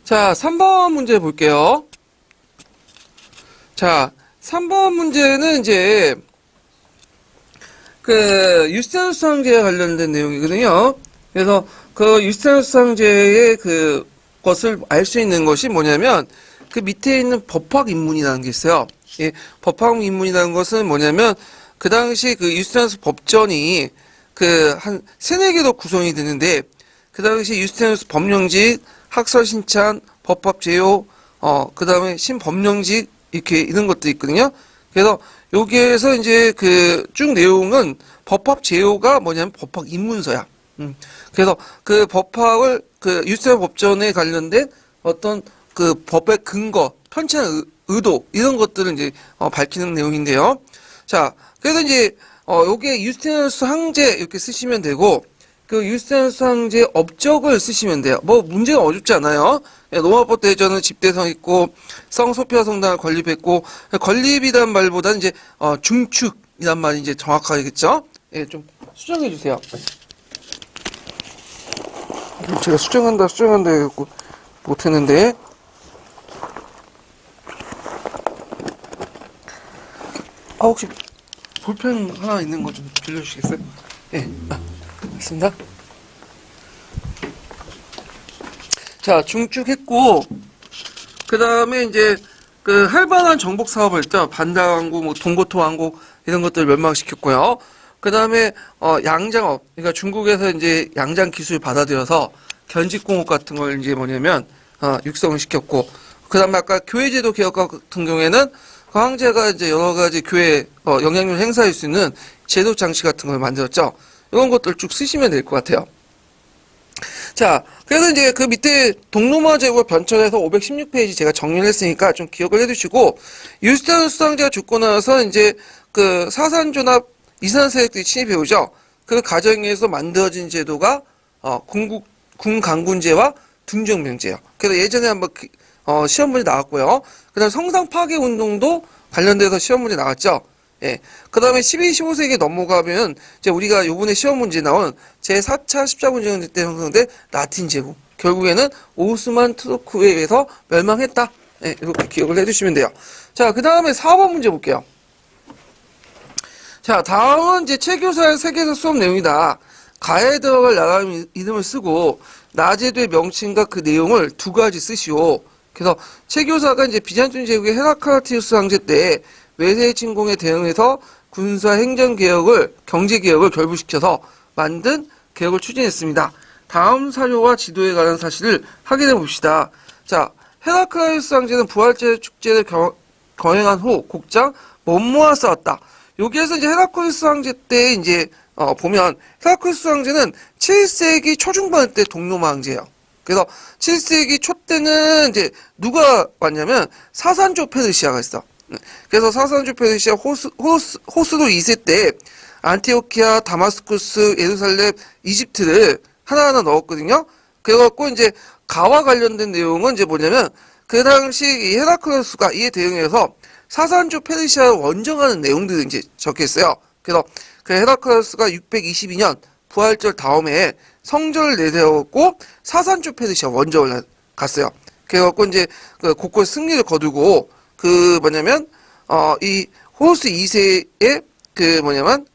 자, 3번 문제 볼게요. 자, 3번 문제는 이제 그 유스테누스상제에 관련된 내용이거든요. 그래서 그 유스테누스상제의 그 것을 알 수 있는 것이 뭐냐면 그 밑에 있는 법학입문이라는 게 있어요. 예, 법학입문이라는 것은 뭐냐면 그 당시 그 유스테누스 법전이 그 한 세네 개로 구성이 되는데 그 당시 유스테누스 법령직, 학설신찬, 법합제요, 그 다음에 신법령직 이렇게 이런 것도 있거든요. 그래서 여기에서 이제 그 쭉 내용은 법합제요가 뭐냐면 법학입문서야. 그래서 그 법학을 그 유스테누스 법전에 관련된 어떤 그 법의 근거, 편찬 의도 이런 것들을 이제 밝히는 내용인데요. 자, 그래서 이제 요게 유스테누스 항제 이렇게 쓰시면 되고 그 유스테누스 항제 업적을 쓰시면 돼요. 뭐 문제가 어렵지 않아요. 로마법 대전은 집대성 있고 성소피아 성당을 건립했고 건립이란 말보다는 이제 중축이란 말이 이제 정확하겠죠. 예, 좀 수정해 주세요. 제가 수정한다 해갖고 못했는데. 혹시 볼펜 하나 있는 거 좀 빌려주시겠어요? 예, 맞습니다. 자, 중축했고, 그 다음에 이제, 그, 활발한 정복 사업을 했죠. 반다왕국, 뭐, 동고토왕국, 이런 것들을 멸망시켰고요. 그 다음에, 양장업, 그러니까 중국에서 이제 양장 기술을 받아들여서 견직공업 같은 걸 이제 뭐냐면, 육성을 시켰고, 그 다음에 아까 교회제도 개혁 같은 경우에는 그 황제가 이제 여러 가지 교회, 영향력을 행사할 수 있는 제도 장치 같은 걸 만들었죠. 이런 것들 쭉 쓰시면 될 것 같아요. 자, 그래서 이제 그 밑에 동로마 제국을 변천해서 516페이지 제가 정리를 했으니까 좀 기억을 해두시고, 유스테누스 황제가 죽고 나서 이제 그 사산존합 이산 세력들이 침입해 오죠. 그 과정에서 만들어진 제도가 군강군제와 둔정명제예요. 그래서 예전에 한번 시험 문제 나왔고요. 그다음 성상 파괴 운동도 관련돼서 시험 문제 나왔죠. 예. 그 다음에 12, 15세기 넘어가면, 이제 우리가 요번에 시험 문제 나온 제4차 십자군정 때 형성된 라틴 제국. 결국에는 오스만 투르크에 의해서 멸망했다. 예, 이렇게 기억을 해주시면 돼요. 자, 그 다음에 4번 문제 볼게요. 자, 다음은 이제 최교사의 세계사 수업 내용이다. 가에 들어갈 나라 이름을 쓰고, 나제도의 명칭과 그 내용을 두 가지 쓰시오. 그래서 최교사가 이제 비잔틴 제국의 헤라클라티우스 황제 때 외세 침공에 대응해서 군사 행정 개혁을 경제 개혁을 결부시켜서 만든 개혁을 추진했습니다. 다음 사료와 지도에 관한 사실을 확인해 봅시다. 자, 헤라클라이스 황제는 부활절 축제를 거행한 후 곡장 뭐뭐와 싸웠다. 여기에서 이제 헤라클라이스 황제 때 이제 보면 헤라클라이스 황제는 7세기 초중반 때 동로마 황제예요. 그래서 7세기 초 때는 이제 누가 왔냐면 사산조 페르시아가 있어. 그래서 사산조 페르시아 호스도 2세 때 안티오키아, 다마스쿠스, 예루살렘, 이집트를 하나하나 넣었거든요. 그래갖고 이제 가와 관련된 내용은 이제 뭐냐면 그 당시 이 헤라클레스가 이에 대응해서 사산조 페르시아를 원정하는 내용들이 이제 적혀 있어요. 그래서 그 헤라클레스가 622년 부활절 다음에 성전을 내세웠고 사산조 페르시아 원정을 갔어요. 그래갖고 이제 그 곳곳 승리를 거두고 그 뭐냐면 이 호스 2세의 그 뭐냐면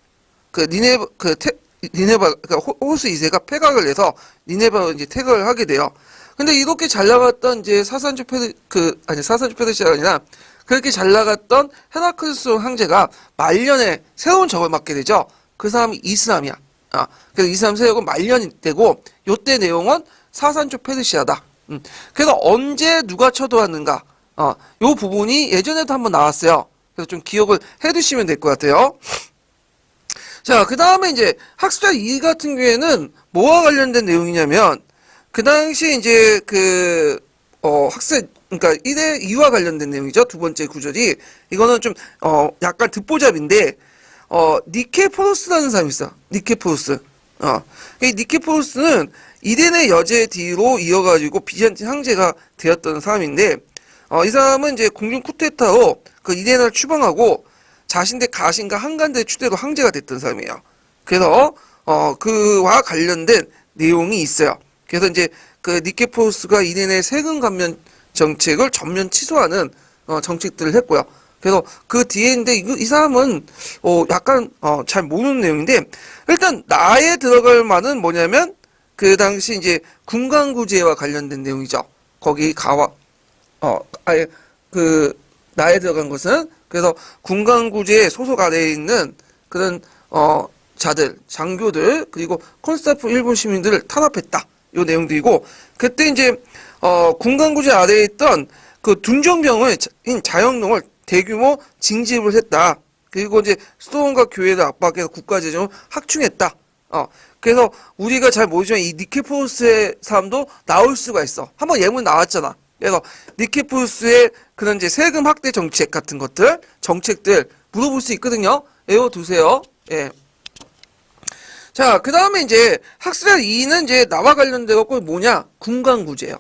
그 니네바 그러니까 호스 2세가 패각을 해서 니네바로 이제 퇴각을 하게 돼요. 근데 이렇게 잘 나갔던 이제 사산조 페르시아가 아니라 그렇게 잘 나갔던 헤라클레스 황제가 말년에 새로운 적을 맞게 되죠. 그 사람이 이슬람이야. 그래서 이슬람 세력은 말년이 되고 요때 내용은 사산조 페르시아다. 그래서 언제 누가 쳐들어왔는가? 요 부분이 예전에도 한번 나왔어요. 그래서 좀 기억을 해두시면 될 것 같아요. 자, 그 다음에 이제 학습자 2 같은 경우에는 뭐와 관련된 내용이냐면, 그 당시 이제 그러니까 1회 2와 관련된 내용이죠. 두 번째 구절이. 이거는 좀, 약간 듣보잡인데, 니케포로스라는 사람이 있어. 니케포로스. 이 니케포로스는 이덴의 여제 뒤로 이어가지고 비잔틴 황제가 되었던 사람인데, 이 사람은 이제 공중 쿠데타로 그 이데나를 추방하고 자신의 가신과 한간대 추대로 황제가 됐던 사람이에요. 그래서 그와 관련된 내용이 있어요. 그래서 이제 그 니케포르스가 이내내 세금 감면 정책을 전면 취소하는 정책들을 했고요. 그래서 그 뒤에인데 이 사람은 약간 잘 모르는 내용인데 일단 나에 들어갈 만은 뭐냐면 그 당시 이제 군강구제와 관련된 내용이죠. 거기 가와 아예 그 나에 들어간 것은 그래서 군강구제 소속 아래에 있는 그런 자들 장교들 그리고 콘스타프 일본 시민들을 탄압했다. 요 내용들이고 그때 이제 군강구제 아래에 있던 그 둔정병을 자영농을 대규모 징집을 했다. 그리고 이제 수도원과 교회를 압박해서 국가재정을 확충했다. 그래서 우리가 잘 모르지만 이 니케포르스의 사람도 나올 수가 있어. 한번 예문 나왔잖아. 그래서 니케포르스의 그런 이제 세금 확대 정책 같은 것들, 정책들 물어볼 수 있거든요. 외워두세요. 예. 자, 그 다음에 이제 학술학 2는 이제 나와 관련돼 갖고 뭐냐? 군강구제예요.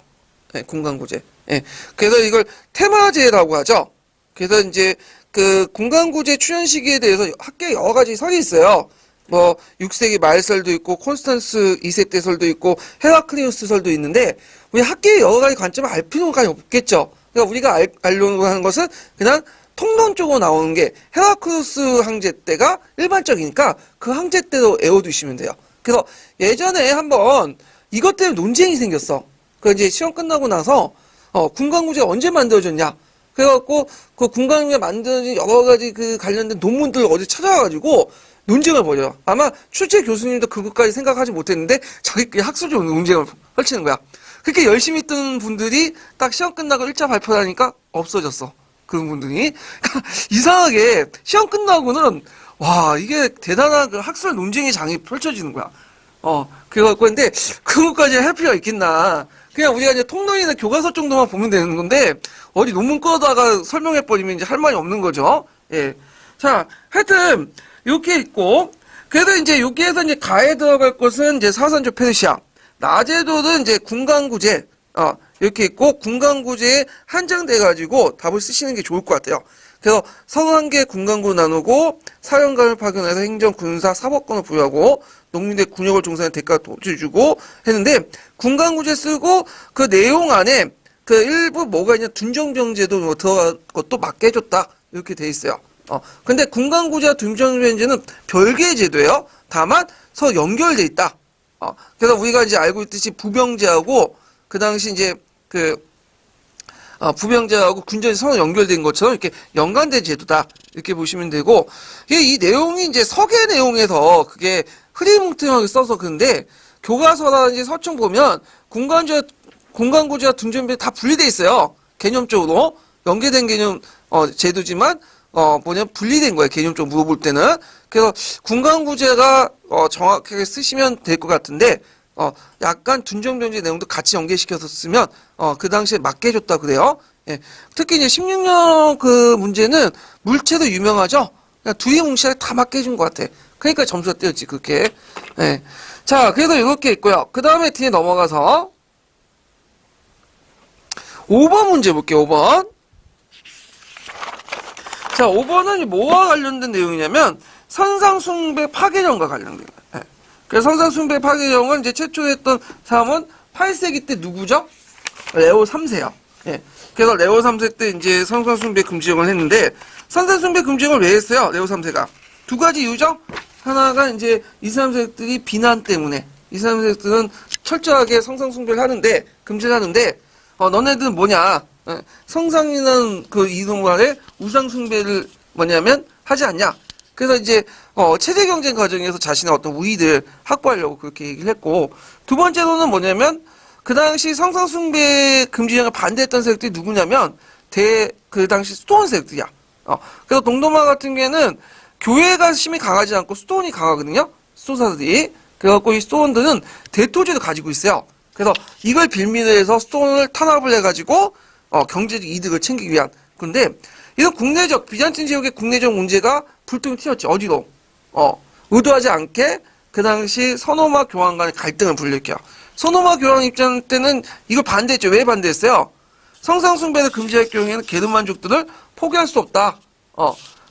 예, 군강구제. 예. 그래서 이걸 테마제라고 하죠. 그래서 이제 그 군강구제 출현 시기에 대해서 학계에 여러 가지 설이 있어요. 뭐 6세기 말설도 있고 콘스탄스 2세 때 설도 있고 헤라클리우스 설도 있는데 우리 학계의 여러 가지 관점을 알 필요가 없겠죠. 그러니까 우리가 알려고 하는 것은 그냥 통론적으로 나오는 게 헤라클리우스 항제 때가 일반적이니까 그 항제 때로 외워두시면 돼요. 그래서 예전에 한번 이것 때문에 논쟁이 생겼어. 그 이제 시험 끝나고 나서 군강구제 언제 만들어졌냐? 그래갖고 그 군강구제 만들어진 여러 가지 그 관련된 논문들 어디 찾아와가지고 논쟁을 벌여요. 아마 출제 교수님도 그것까지 생각하지 못했는데 자기끼리 학술적 논쟁을 펼치는 거야. 그렇게 열심히 뜬 분들이 딱 시험 끝나고 1차 발표를 하니까 없어졌어. 그런 분들이. 이상하게 시험 끝나고는 와 이게 대단한 그 학술 논쟁의 장이 펼쳐지는 거야. 그래갖고 근데 그것까지 할 필요가 있겠나. 그냥 우리가 이제 통론이나 교과서 정도만 보면 되는 건데 어디 논문 꺼다가 설명해버리면 이제 할 말이 없는 거죠. 예. 자, 하여튼 이렇게 있고 그래서 이제 여기에서 이제 가에 들어갈 것은 이제 사선조 페르시아, 나제도는 이제 군강구제 이렇게 있고 군강구제에 한정돼 가지고 답을 쓰시는 게 좋을 것 같아요. 그래서 31개 군강구로 나누고 사령관을 파견해서 행정, 군사, 사법권을 부여하고 농민대 군역을 종사하는 대가 도를 주고 했는데 군강구제 쓰고 그 내용 안에 그 일부 뭐가 있냐 둔정병제도 뭐 들어간 것도 맞게 해줬다 이렇게 돼 있어요. 근데 군강구제와 둔정병제는 별개의 제도예요. 다만 서로 연결돼 있다. 그래서 우리가 이제 알고 있듯이 부병제하고 그 당시 이제 부병제하고 군전이 서로 연결된 것처럼 이렇게 연관된 제도다 이렇게 보시면 되고 이 내용이 이제 서계 내용에서 그게 흐리뭉텅하게 써서 그런데 교과서라든지 서총 보면 군강구제와 둔정병제 다 분리돼 있어요. 개념적으로 연계된 개념 제도지만 분리된 거예요. 개념적으로 물어볼 때는. 그래서 군강구제가 정확하게 쓰시면 될 것 같은데 약간 둔정병제 내용도 같이 연계시켜서 쓰면 그 당시에 맞게 해줬다 그래요. 예. 특히 이제 16년 그 문제는 물체도 유명하죠. 그냥 두리뭉실하게 다 맞게 해준 것 같아. 그러니까 점수가 띄었지 그렇게. 예. 자, 그래서 이렇게 있고요. 그 다음에 뒤에 넘어가서 5번 문제 볼게요. 5번. 자, 5번은 뭐와 관련된 내용이냐면 선상숭배 파괴령과 관련된 거예요. 예. 그래서 선상숭배 파괴령은 이제 최초 했던 사람은 8세기 때 누구죠? 레오 3세요. 예. 그래서 레오 3세 때 이제 선상숭배 금지령을 했는데 선상숭배 금지령을 왜 했어요? 레오 3세가 두 가지 이유죠. 하나가 이제 이슬람 세력들이 비난 때문에 이슬람 세력들은 철저하게 성상숭배를 하는데 금지를 하는데 너네들은 뭐냐? 성상이라는 그 이름 아래 우상숭배를 뭐냐면 하지 않냐? 그래서 이제 체제 경쟁 과정에서 자신의 어떤 우위를 확보하려고 그렇게 얘기를 했고 두 번째로는 뭐냐면 그 당시 성상숭배 금지령을 반대했던 세력들이 누구냐면 그 당시 수도원 세력들이야. 그래서 동도마 같은 경우에는 교회가 힘이 강하지 않고 수도원이 강하거든요. 수도사들이. 그래갖고 이 수도원들은 대토제도 가지고 있어요. 그래서 이걸 빌미로 해서 수도원을 탄압을 해가지고 경제적 이득을 챙기기 위한. 근데 이런 국내적 비잔틴 제국의 국내적 문제가 불똥이 튀었지. 어디로? 의도하지 않게 그 당시 서노마 교황 간의 갈등을 불러일으켜요. 서노마 교황 입장 때는 이걸 반대했죠. 왜 반대했어요? 성상숭배를 금지할 경우에는 게르만족들을 포기할 수 없다.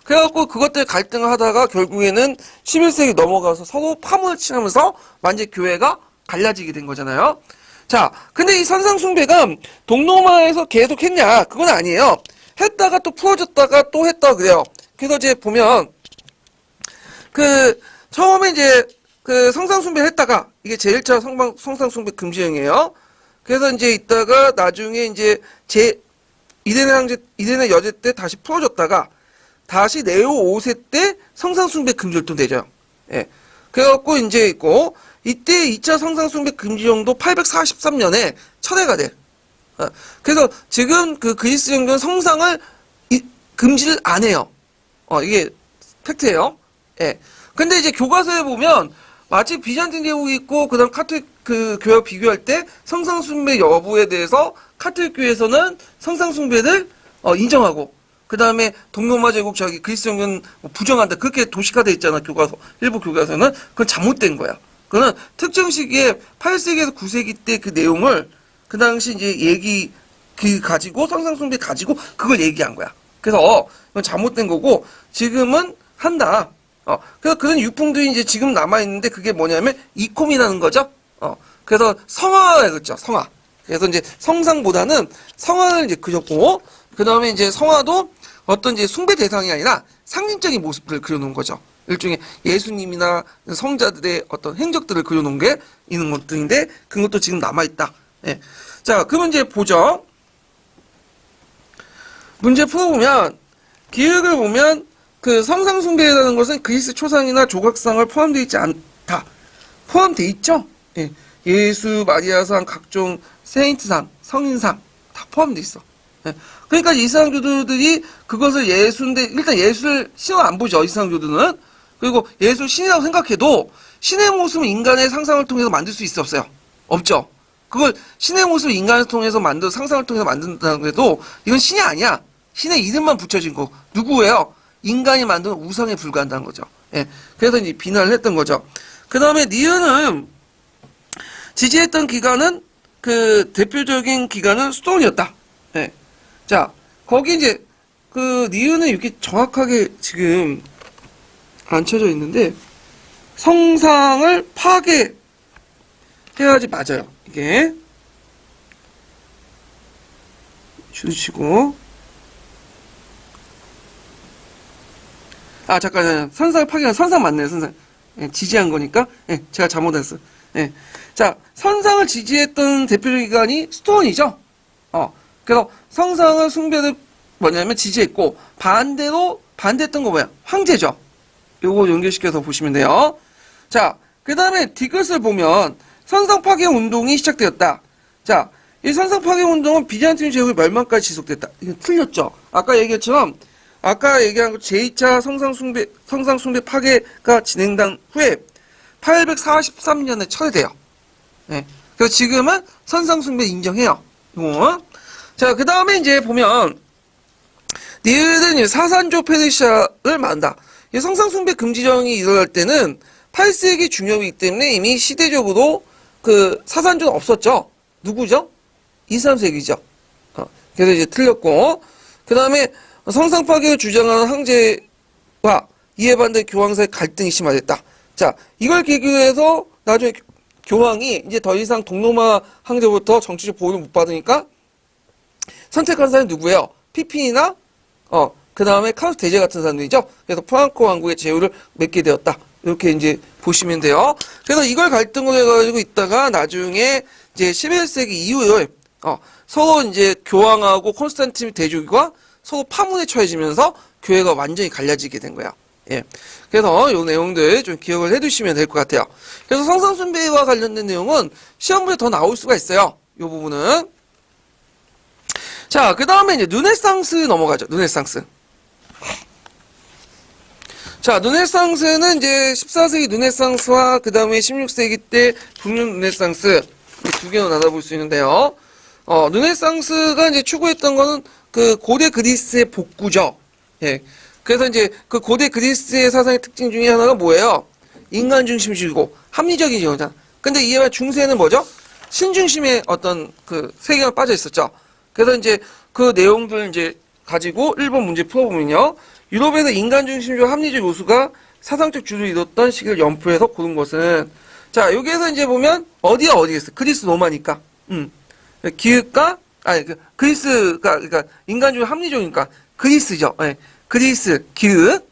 그래갖고 그것들 갈등을 하다가 결국에는 11세기 넘어가서 서로 파문을 치면서 완전 교회가 갈라지게 된 거잖아요. 자, 근데 이 선상숭배가 동로마에서 계속 했냐? 그건 아니에요. 했다가 또 풀어졌다가 또 했다 그래요. 그래서 이제 보면 처음에 이제 성상숭배를 했다가 이게 제1차 성상숭배 금지령이에요. 그래서 이제 있다가 나중에 이제 이레네 여제 때 다시 풀어졌다가 다시 네오 5세 때 성상숭배 금지율동 되죠. 예. 그래갖고 이제 있고 이때 2차 성상숭배 금지령도 843년에 철회가 돼. 그래서 지금 그리스 정교는 성상을 금지를 안 해요. 이게 팩트예요. 예. 근데 이제 교과서에 보면 마치 비잔틴 제국이 있고 그다음 카톨릭 교회와 비교할 때 성상숭배 여부에 대해서 카톨릭 교회에서는 성상숭배를 인정하고 그다음에 동로마 제국 그리스 정교는 부정한다. 그렇게 도식화돼 있잖아. 교과서. 일부 교과서는 그건 잘못된 거야. 그거는 특정 시기에 8세기에서 9세기 때 그 내용을 그 당시 이제 가지고 성상숭배 가지고 그걸 얘기한 거야. 그래서 이건 잘못된 거고 지금은 한다. 그래서 그런 유풍들이 이제 지금 남아있는데 그게 뭐냐면 이콤이라는 거죠. 그래서 성화가 그랬죠. 성화. 그래서 이제 성상보다는 성화를 이제 그렸고, 그 다음에 이제 성화도 어떤 이제 숭배 대상이 아니라 상징적인 모습들을 그려놓은 거죠. 일종의 예수님이나 성자들의 어떤 행적들을 그려놓은 게 있는 것들인데, 그것도 지금 남아있다. 예. 자, 그러면 이제 보죠. 문제 풀어보면, 기획을 보면, 성상숭배라는 것은 그리스 초상이나 조각상을 포함되어 있지 않다. 포함되어 있죠? 예. 예수, 마리아상, 각종 세인트상, 성인상 다 포함되어 있어. 예. 그러니까 이슬람교도들이 그것을 예수인데 일단 예수를 신을 안 보죠. 이슬람교도는. 그리고 예수 신이라고 생각해도 신의 모습은 인간의 상상을 통해서 만들 수 있어 없어요? 없죠. 그걸 신의 모습을 인간을 통해서 상상을 통해서 만든다고 해도 이건 신이 아니야. 신의 이름만 붙여진 거. 누구예요? 인간이 만든 우상에 불과한다는 거죠. 예. 그래서 이제 비난을 했던 거죠. 그 다음에 니은은 지지했던 기관은 대표적인 기관은 스톤이었다. 예. 자, 거기 이제 니은은 이렇게 정확하게 지금 안 쳐져 있는데 성상을 파괴해야지 맞아요. 이게 주시고 잠깐만요. 선상을 파괴한 선상 맞네요. 선상. 예, 지지한 거니까. 예, 제가 잘못했어. 예. 자, 선상을 지지했던 대표적 기관이 스톤이죠. 그래서 성상을 숭배를 뭐냐면 지지했고 반대했던 거 뭐야? 황제죠. 요거 연결시켜서 보시면 돼요. 자, 그 다음에 디귿을 보면 선상 파괴 운동이 시작되었다. 자, 이 선상 파괴 운동은 비잔틴 제국의 멸망까지 지속됐다. 이건 틀렸죠. 아까 얘기한 제2차 성상숭배 파괴가 진행된 후에 843년에 철회돼요. 네. 그래서 지금은 선상숭배 인정해요. 자, 그 다음에 이제 보면, 니은은 사산조 페르시아를 만다. 이 성상숭배 금지령이 일어날 때는 8세기 중엽이기 때문에 이미 시대적으로 사산조는 없었죠. 누구죠? 2, 3세기죠. 그래서 이제 틀렸고, 그 다음에 성상 파괴를 주장하는 황제와 이에 반대 교황 사이 갈등이 심화됐다. 자, 이걸 계기로 해서 나중에 교황이 이제 더 이상 동로마 황제부터 정치적 보호를 못 받으니까 선택한 사람이 누구예요? 피핀이나 그 다음에 카누스 대제 같은 사람들이죠. 그래서 프랑코 왕국의 제후를 맺게 되었다. 이렇게 이제 보시면 돼요. 그래서 이걸 갈등으로 해가지고 있다가 나중에 이제 11세기 이후에 서로 이제 교황하고 콘스탄틴 대주교가 서로 파문에 처해지면서 교회가 완전히 갈라지게 된 거야. 예. 그래서 이 내용들 좀 기억을 해두시면 될 것 같아요. 그래서 성상숭배와 관련된 내용은 시험 문제 더 나올 수가 있어요. 이 부분은. 자, 그 다음에 이제 르네상스 넘어가죠. 르네상스. 자, 르네상스는 이제 14세기 르네상스와 그 다음에 16세기 때 북유럽 르네상스 두 개로 나눠볼 수 있는데요. 르네상스가 이제 추구했던 거는 고대 그리스의 복구죠. 예. 그래서 이제 고대 그리스의 사상의 특징 중에 하나가 뭐예요? 인간 중심주의고 합리적인 지형이잖아. 근데 이에 중세는 뭐죠? 신 중심의 어떤 세계가 빠져 있었죠. 그래서 이제 그 내용들 이제 가지고 1번 문제 풀어보면요. 유럽에서 인간 중심주의 합리적 요소가 사상적 주를 이뤘던 시기를 연표해서 고른 것은 자, 여기에서 이제 보면 어디가 어디겠어? 그리스 로마니까. 기읍과 아니 그리스가 그러니까 인간 중 합리종이니까 그리스죠. 예. 그리스 기읍.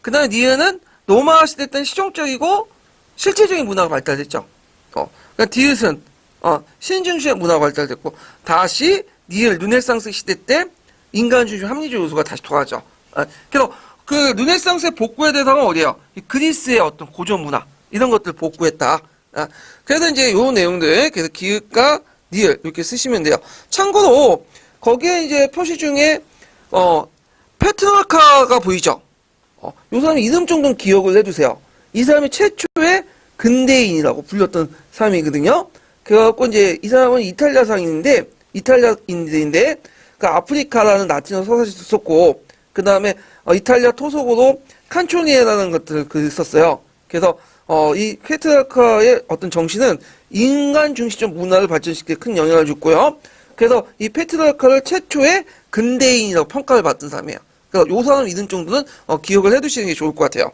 그다음에 니은은 로마 시대 때는 실용적이고 실제적인 문화가 발달됐죠. 그러니까 디귿은 신중시의 문화가 발달됐고 다시 니을 르네상스 시대 때 인간주의 합리적 요소가 다시 돌아가죠. 그래서 그 르네상스의 복구의 대상은 어디예요? 그리스의 어떤 고전 문화 이런 것들 복구했다. 그래서 이제 요 내용들 그래서 기읍과 니을 이렇게 쓰시면 돼요. 참고로 거기에 이제 표시 중에 페트라카가 보이죠. 요 사람 이름 정도는 기억을 해두세요. 이 사람이 최초의 근대인이라고 불렸던 사람이거든요. 그래갖고 이제 이 사람은 이탈리아인인데 그 아프리카라는 라틴어 서사시도 썼고 그 다음에 이탈리아 토속어로 칸초니에라는 것들을 썼어요. 그래서 이 페트라카의 어떤 정신은 인간 중시적 문화를 발전시키는 큰 영향을 줬고요. 그래서 이 페트라카를 최초의 근대인이라고 평가를 받던 사람이에요. 그래서 요 사람 이름 정도는 기억을 해두시는 게 좋을 것 같아요.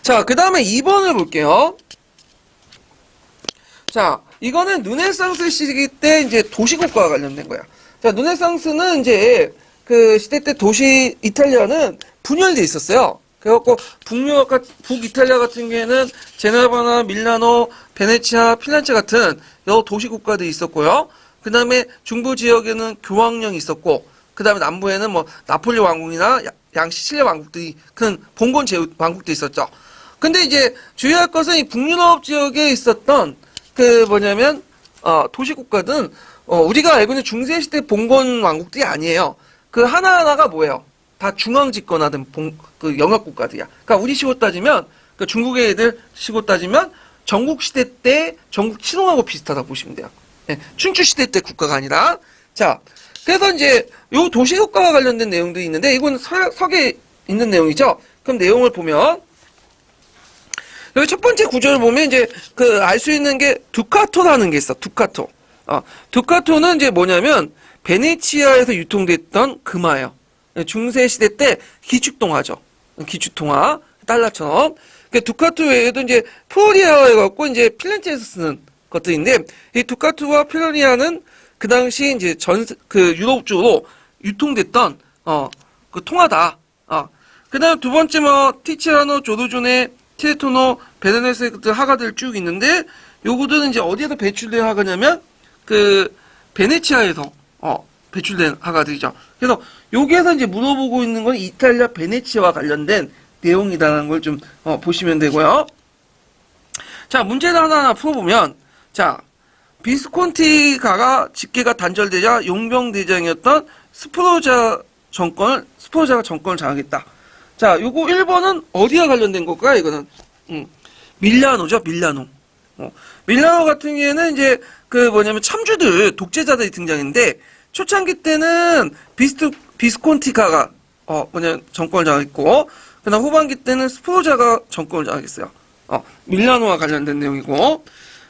자, 그 다음에 2번을 볼게요. 자, 이거는 르네상스 시기 때 이제 도시국가와 관련된 거야. 자, 르네상스는 이제 그 시대 때 이탈리아는 분열돼 있었어요. 그래갖고 북이탈리아 같은 경우에는 제네바나 밀라노, 베네치아, 필렌체 같은 여러 도시국가들이 있었고요. 그 다음에 중부 지역에는 교황령이 있었고, 그 다음에 남부에는 뭐 나폴리 왕국이나 양시칠레 왕국들이 큰 봉건 왕국도 있었죠. 근데 이제 주의할 것은 이 북유럽 지역에 있었던 도시국가든 우리가 알고 있는 중세시대 봉건 왕국들이 아니에요. 그 하나하나가 뭐예요? 다 중앙 집권하던 그 영역국가들이야. 그러니까 우리 시고 따지면 그 중국의 애들 시고 따지면 전국시대 때 전국 친홍하고 비슷하다고 보시면 돼요. 예, 춘추시대 때 국가가 아니라. 자, 그래서 이제 요 도시국가와 관련된 내용도 있는데 이건 석에 있는 내용이죠. 그럼 내용을 보면 여기 첫 번째 구절을 보면 이제 그 알 수 있는 게 두카토라는 게 있어. 두카토. 두카토는 이제 뭐냐면 베네치아에서 유통됐던 금화예요. 중세 시대 때 기축동화죠. 기축동화 달러처럼. 두카토 외에도 이제 플로리아에 갖고 이제 필렌체에서 쓰는 것들인데 이 두카토와 필로리아는 그 당시 이제 유럽 쪽으로 유통됐던 그 통화다. 그다음 두 번째 티치아노, 조르존네, 티레토노, 베르네스 같은 화가들 쭉 있는데 요거들은 이제 어디에서 배출된 화가냐면 그 베네치아에서 배출된 화가들이죠. 그래서 여기에서 이제 물어보고 있는 건 이탈리아 베네치아와 관련된 내용이라는 걸 좀 보시면 되고요. 자, 문제를 하나하나 풀어보면 자, 비스콘티가가 직계가 단절되자 용병대장이었던 스포르자가 정권을 장악했다. 자, 요거 1번은 어디와 관련된 걸까? 이거는 밀라노죠, 밀라노. 밀라노 같은 경우에는 이제 참주들, 독재자들이 등장했는데 초창기 때는 비스콘티가가 정권을 장악했고 그다음 후반기 때는 스포르자가 정권을 장악했어요. 밀라노와 관련된 내용이고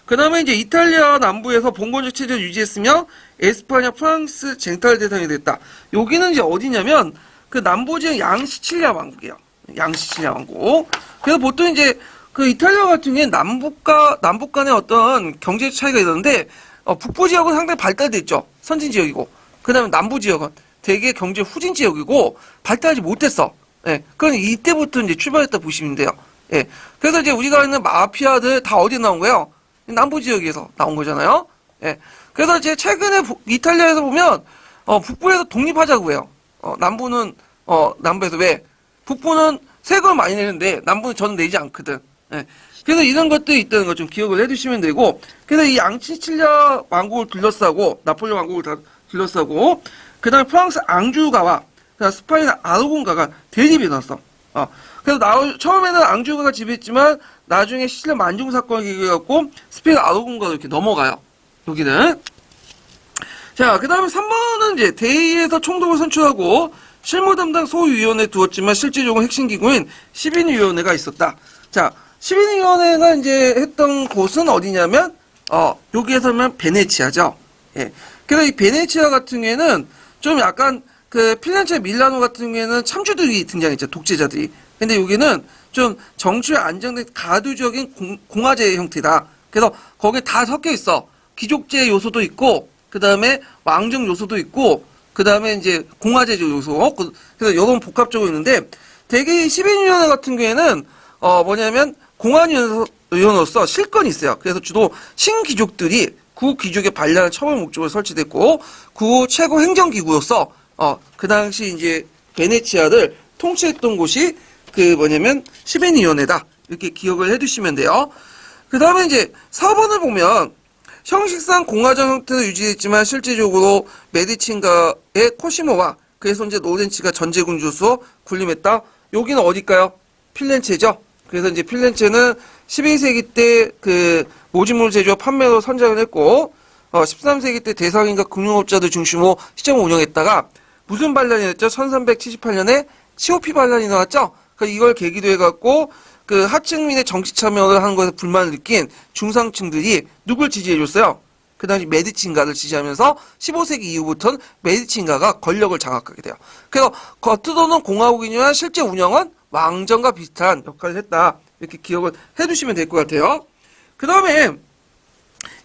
그 다음에 이제 이탈리아 남부에서 봉건적 체제를 유지했으며 에스파냐, 프랑스 쟁탈 대상이 됐다. 여기는 이제 어디냐면 그 남부 지역 양시칠리아 왕국이에요. 양시칠리아 왕국. 그래서 보통 이제 그 이탈리아 같은 경우에 남북 간의 어떤 경제 차이가 있었는데 북부 지역은 상당히 발달돼 있죠. 선진 지역이고. 그 다음에 남부 지역은 되게 경제 후진 지역이고 발달하지 못했어. 예. 그건 이때부터 이제 출발했다 보시면 돼요. 예. 그래서 이제 우리가 있는 마피아들 다 어디 나온 거예요? 남부 지역에서 나온 거잖아요. 예. 그래서 이제 최근에 이탈리아에서 보면 북부에서 독립하자고 해요. 남부는 남부에서 왜? 북부는 세금을 많이 내는데 남부는 저는 내지 않거든. 예. 그래서 이런 것들이 있다는 거 좀 기억을 해두시면 되고, 그래서 이 양시칠리아 왕국을 둘러싸고 나폴레옹 왕국을 다 둘러싸고, 그다음에 프랑스 앙주가와 그다음 스파인 아르곤가가 대립이 일어났어. 그래서 처음에는 앙주가가 지배했지만 나중에 시칠리아 만중 사건이 일어나고 스페인 아르곤가로 이렇게 넘어가요. 여기는. 자, 그 다음에 3번은 이제 대의에서 총독을 선출하고 실무 담당 소위원회 두었지만 실질적으로 핵심 기구인 10인위원회가 있었다. 자, 10인위원회가 이제 했던 곳은 어디냐면 여기에서는 베네치아죠. 예. 그래서 이 베네치아 같은 경우에는 좀 약간 그 필렌체, 밀라노 같은 경우에는 참주들이 등장했죠. 독재자들이. 근데 여기는 좀 정치에 안정된 가두적인 공화제 형태다. 그래서 거기에 다 섞여 있어. 귀족제 요소도 있고, 그 다음에 왕정 요소도 있고, 그 다음에 이제 공화제 요소. 그래서 이런 복합적으로 있는데, 대개 12위원회 같은 경우에는, 뭐냐면, 공안위원으로서 실권이 있어요. 그래서 주로 신귀족들이 구 귀족의 반란을 처벌 목적으로 설치됐고, 구 최고 행정기구로서, 그 당시 이제 베네치아를 통치했던 곳이 그 뭐냐면, 시베니위원회다. 이렇게 기억을 해두시면 돼요. 그 다음에 이제 4번을 보면, 형식상 공화정 형태로 유지됐지만 실질적으로 메디친가의 코시모와 그의 손재 로렌치가 전제군주로서 군림했다. 여기는 어딜까요? 필렌체죠. 그래서 이제 필렌체는 12세기 때 그 모직물 제조와 판매로 선장을 했고, 13세기 때 대상인과 금융업자들 중심으로 시장을 운영했다가 무슨 반란이 났죠? 1378년에 COP 반란이 나왔죠. 그러니까 이걸 계기로 해갖고 그 하층민의 정치 참여를 하는 것에 불만을 느낀 중상층들이 누굴 지지해줬어요? 그 당시 메디친가를 지지하면서 15세기 이후부터는 메디친가가 권력을 장악하게 돼요. 그래서 겉으로는 공화국이지만 실제 운영은 왕정과 비슷한 역할을 했다. 이렇게 기억을 해두시면 될 것 같아요. 그 다음에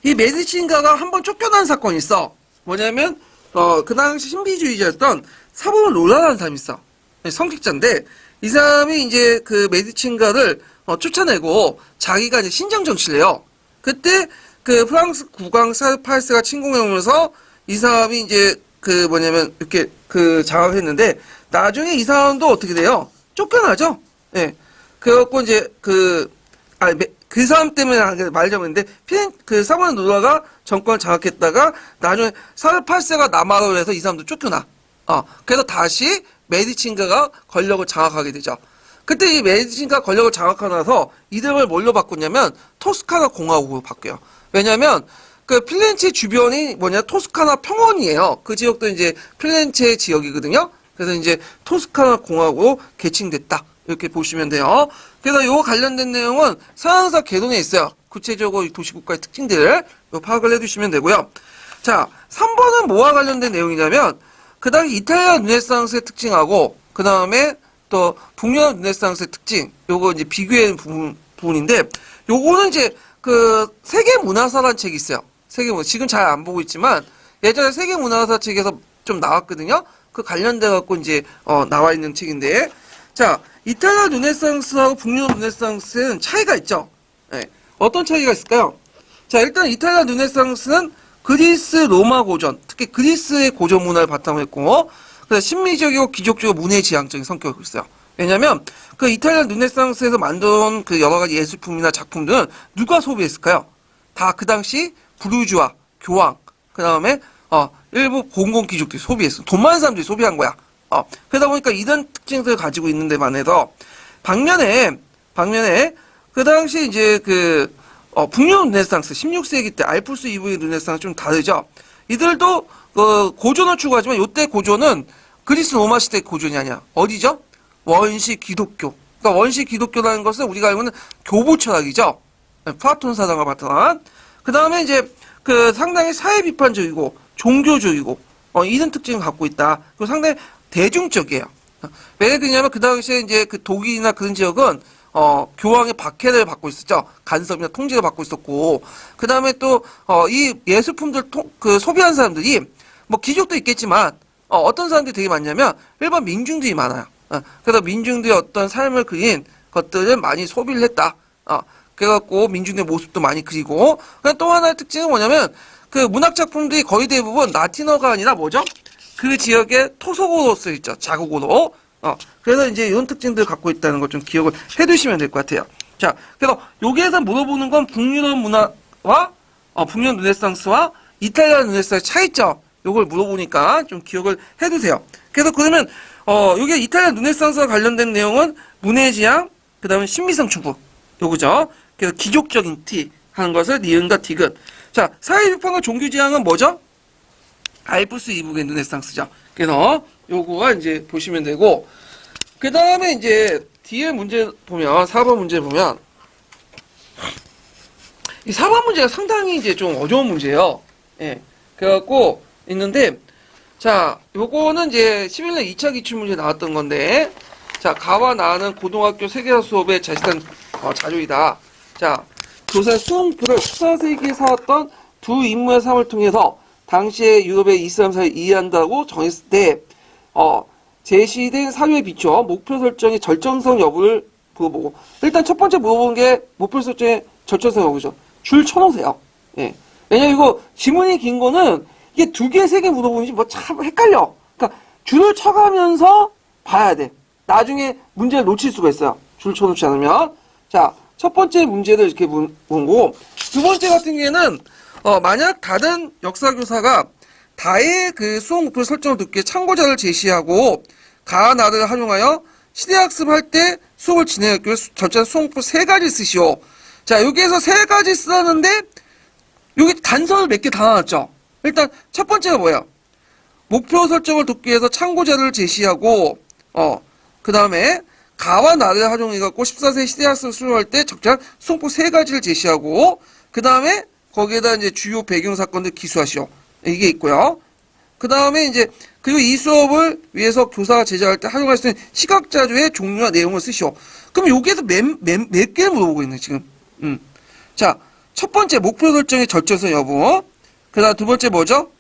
이 메디친가가 한번 쫓겨난 사건이 있어. 뭐냐면 그 당시 신비주의자였던 사보 롤라라는 사람이 있어. 성직자인데 이 사람이 이제 그 메디친가를 쫓아내고 자기가 이제 신정 정치를 해요. 그때 그 프랑스 국왕 샤르파스가 침공해 오면서 이 사람이 이제 그 뭐냐면 이렇게 그 장악을 했는데 나중에 이 사람도 어떻게 돼요? 쫓겨나죠. 예. 그래갖고 이제 그 사람 때문에 말하자면인데 그 사보나 누라가 정권을 장악했다가 나중에 샤르파스가 남하로 해서 이 사람도 쫓겨나. 그래서 다시 메디친가가 권력을 장악하게 되죠. 그때 이 메디친가 권력을 장악하고 나서 이름을 뭘로 바꿨냐면 토스카나 공화국으로 바뀌어요. 왜냐면 그 필렌체 주변이 뭐냐 토스카나 평원이에요. 그 지역도 이제 필렌체 지역이거든요. 그래서 이제 토스카나 공화국으로 개칭됐다. 이렇게 보시면 돼요. 그래서 요 관련된 내용은 서양사 개론에 있어요. 구체적으로 이 도시국가의 특징들을 파악을 해두시면 되고요. 자, 3번은 뭐와 관련된 내용이냐면 그 당시 이탈리아 르네상스의 특징하고 그 다음에 또 북유럽 르네상스의 특징 요거 이제 비교해 부분인데 요거는 이제 그 세계문화사라는 책이 있어요. 세계문화 지금 잘 안 보고 있지만 예전에 세계문화사 책에서 좀 나왔거든요. 그 관련돼 갖고 이제 나와 있는 책인데 자 이탈리아 르네상스하고 북유럽 르네상스는 차이가 있죠. 네. 어떤 차이가 있을까요? 자 일단 이탈리아 르네상스는 그리스 로마 고전 특히 그리스의 고전 문화를 바탕으로 했고 그래서 신미적이고 귀족적이고 문예지향적인 성격을 있어요. 왜냐면 그 이탈리아 르네상스에서 만든 그 여러 가지 예술품이나 작품들은 누가 소비했을까요? 다 그 당시 부르주아, 교황, 그 다음에 일부 공공 귀족들이 소비했어. 돈 많은 사람들이 소비한 거야. 그러다 보니까 이런 특징들을 가지고 있는데 반해서 반면에 그 당시 이제 그 북유럽 르네상스 16세기 때 알프스 이후의 르네상스 좀 다르죠. 이들도 고전을 추구하지만 이때 고전은 그리스 로마 시대 고전이 아니야. 어디죠? 원시 기독교. 그러니까 원시 기독교라는 것은 우리가 알고 있는 교부 철학이죠. 플라톤 사상을 바탕한. 그 다음에 이제 그 상당히 사회 비판적이고 종교적이고 이런 특징을 갖고 있다. 그리고 상당히 대중적이에요. 왜 그러냐면 그 당시에 이제 그 독일이나 그런 지역은 교황의 박해를 받고 있었죠. 간섭이나 통제를 받고 있었고 그 다음에 또 이 예술품들 그 소비한 사람들이 뭐 귀족도 있겠지만 어떤 사람들이 되게 많냐면 일반 민중들이 많아요. 그래서 민중들의 어떤 삶을 그린 것들을 많이 소비를 했다. 그래갖고 민중의 모습도 많이 그리고 또 하나의 특징은 뭐냐면 그 문학 작품들이 거의 대부분 라틴어가 아니라 뭐죠? 그 지역의 토속어로 쓰여있죠. 자국어로. 그래서 이제 이런 특징들을 갖고 있다는 걸 좀 기억을 해두시면 될 것 같아요. 자, 그래서 여기에서 물어보는 건 북유럽 문화와 북유럽 르네상스와 이탈리아 르네상스의 차이점. 요걸 물어보니까 좀 기억을 해두세요. 그래서 그러면 여기 이탈리아 르네상스와 관련된 내용은 문예지향, 그 다음에 신미성 추구. 요거죠. 그래서 기족적인 티 하는 것을 니은과 디귿. 자, 사회비판과 종교지향은 뭐죠? 알프스 이북의 르네상스죠. 그래서 요거가 이제 보시면 되고 그 다음에 이제 뒤에 문제 보면 4번 문제 보면 이 4번 문제가 상당히 이제 좀 어려운 문제예요. 예. 그래갖고 있는데 자 요거는 이제 11년 2차 기출문제 나왔던 건데 자 가와 나는 고등학교 세계사 수업에 자세한 자료이다. 자 교사 수험표를 14세기에 살았던 두 인물의 삶을 통해서 당시의 유럽의 이슬람 사회를 이해한다고 정했을 때, 제시된 사유에 비춰 목표 설정의 절정성 여부를 물어보고, 일단 첫 번째 물어본 게 목표 설정의 절정성 여부죠. 줄 쳐놓으세요. 예. 왜냐면 이거 지문이 긴 거는 이게 2개, 3개 물어보는지 뭐 참 헷갈려. 그러니까 줄을 쳐가면서 봐야 돼. 나중에 문제를 놓칠 수가 있어요. 줄 쳐놓지 않으면. 자, 첫 번째 문제를 이렇게 본 거고, 두 번째 같은 경우에는, 만약 다른 역사교사가 다의 그 수업 목표 설정을 듣기에 참고자를 제시하고, 가나를 활용하여 시대학습할 때 수업을 진행하기 위해 절차는 수업 목표 3가지 쓰시오. 자, 여기에서 3가지 쓰는데, 여기 단서를 몇 개 다 나왔죠? 일단, 첫 번째가 뭐예요? 목표 설정을 돕기 위해서 참고자를 제시하고, 그 다음에, 가와 나를 활용해갖고 14세 시대학습을 수료할 때 적절한 수업법 3가지를 제시하고, 그 다음에, 거기에다 이제 주요 배경 사건들 기수하시오. 이게 있고요. 그 다음에 이제, 그리고 이 수업을 위해서 교사가 제작할 때 활용할 수 있는 시각자료의 종류와 내용을 쓰시오. 그럼 여기에서 몇 개를 물어보고 있네, 지금. 자, 첫 번째, 목표 설정의 절제성 여부. 그 다음 두 번째 뭐죠?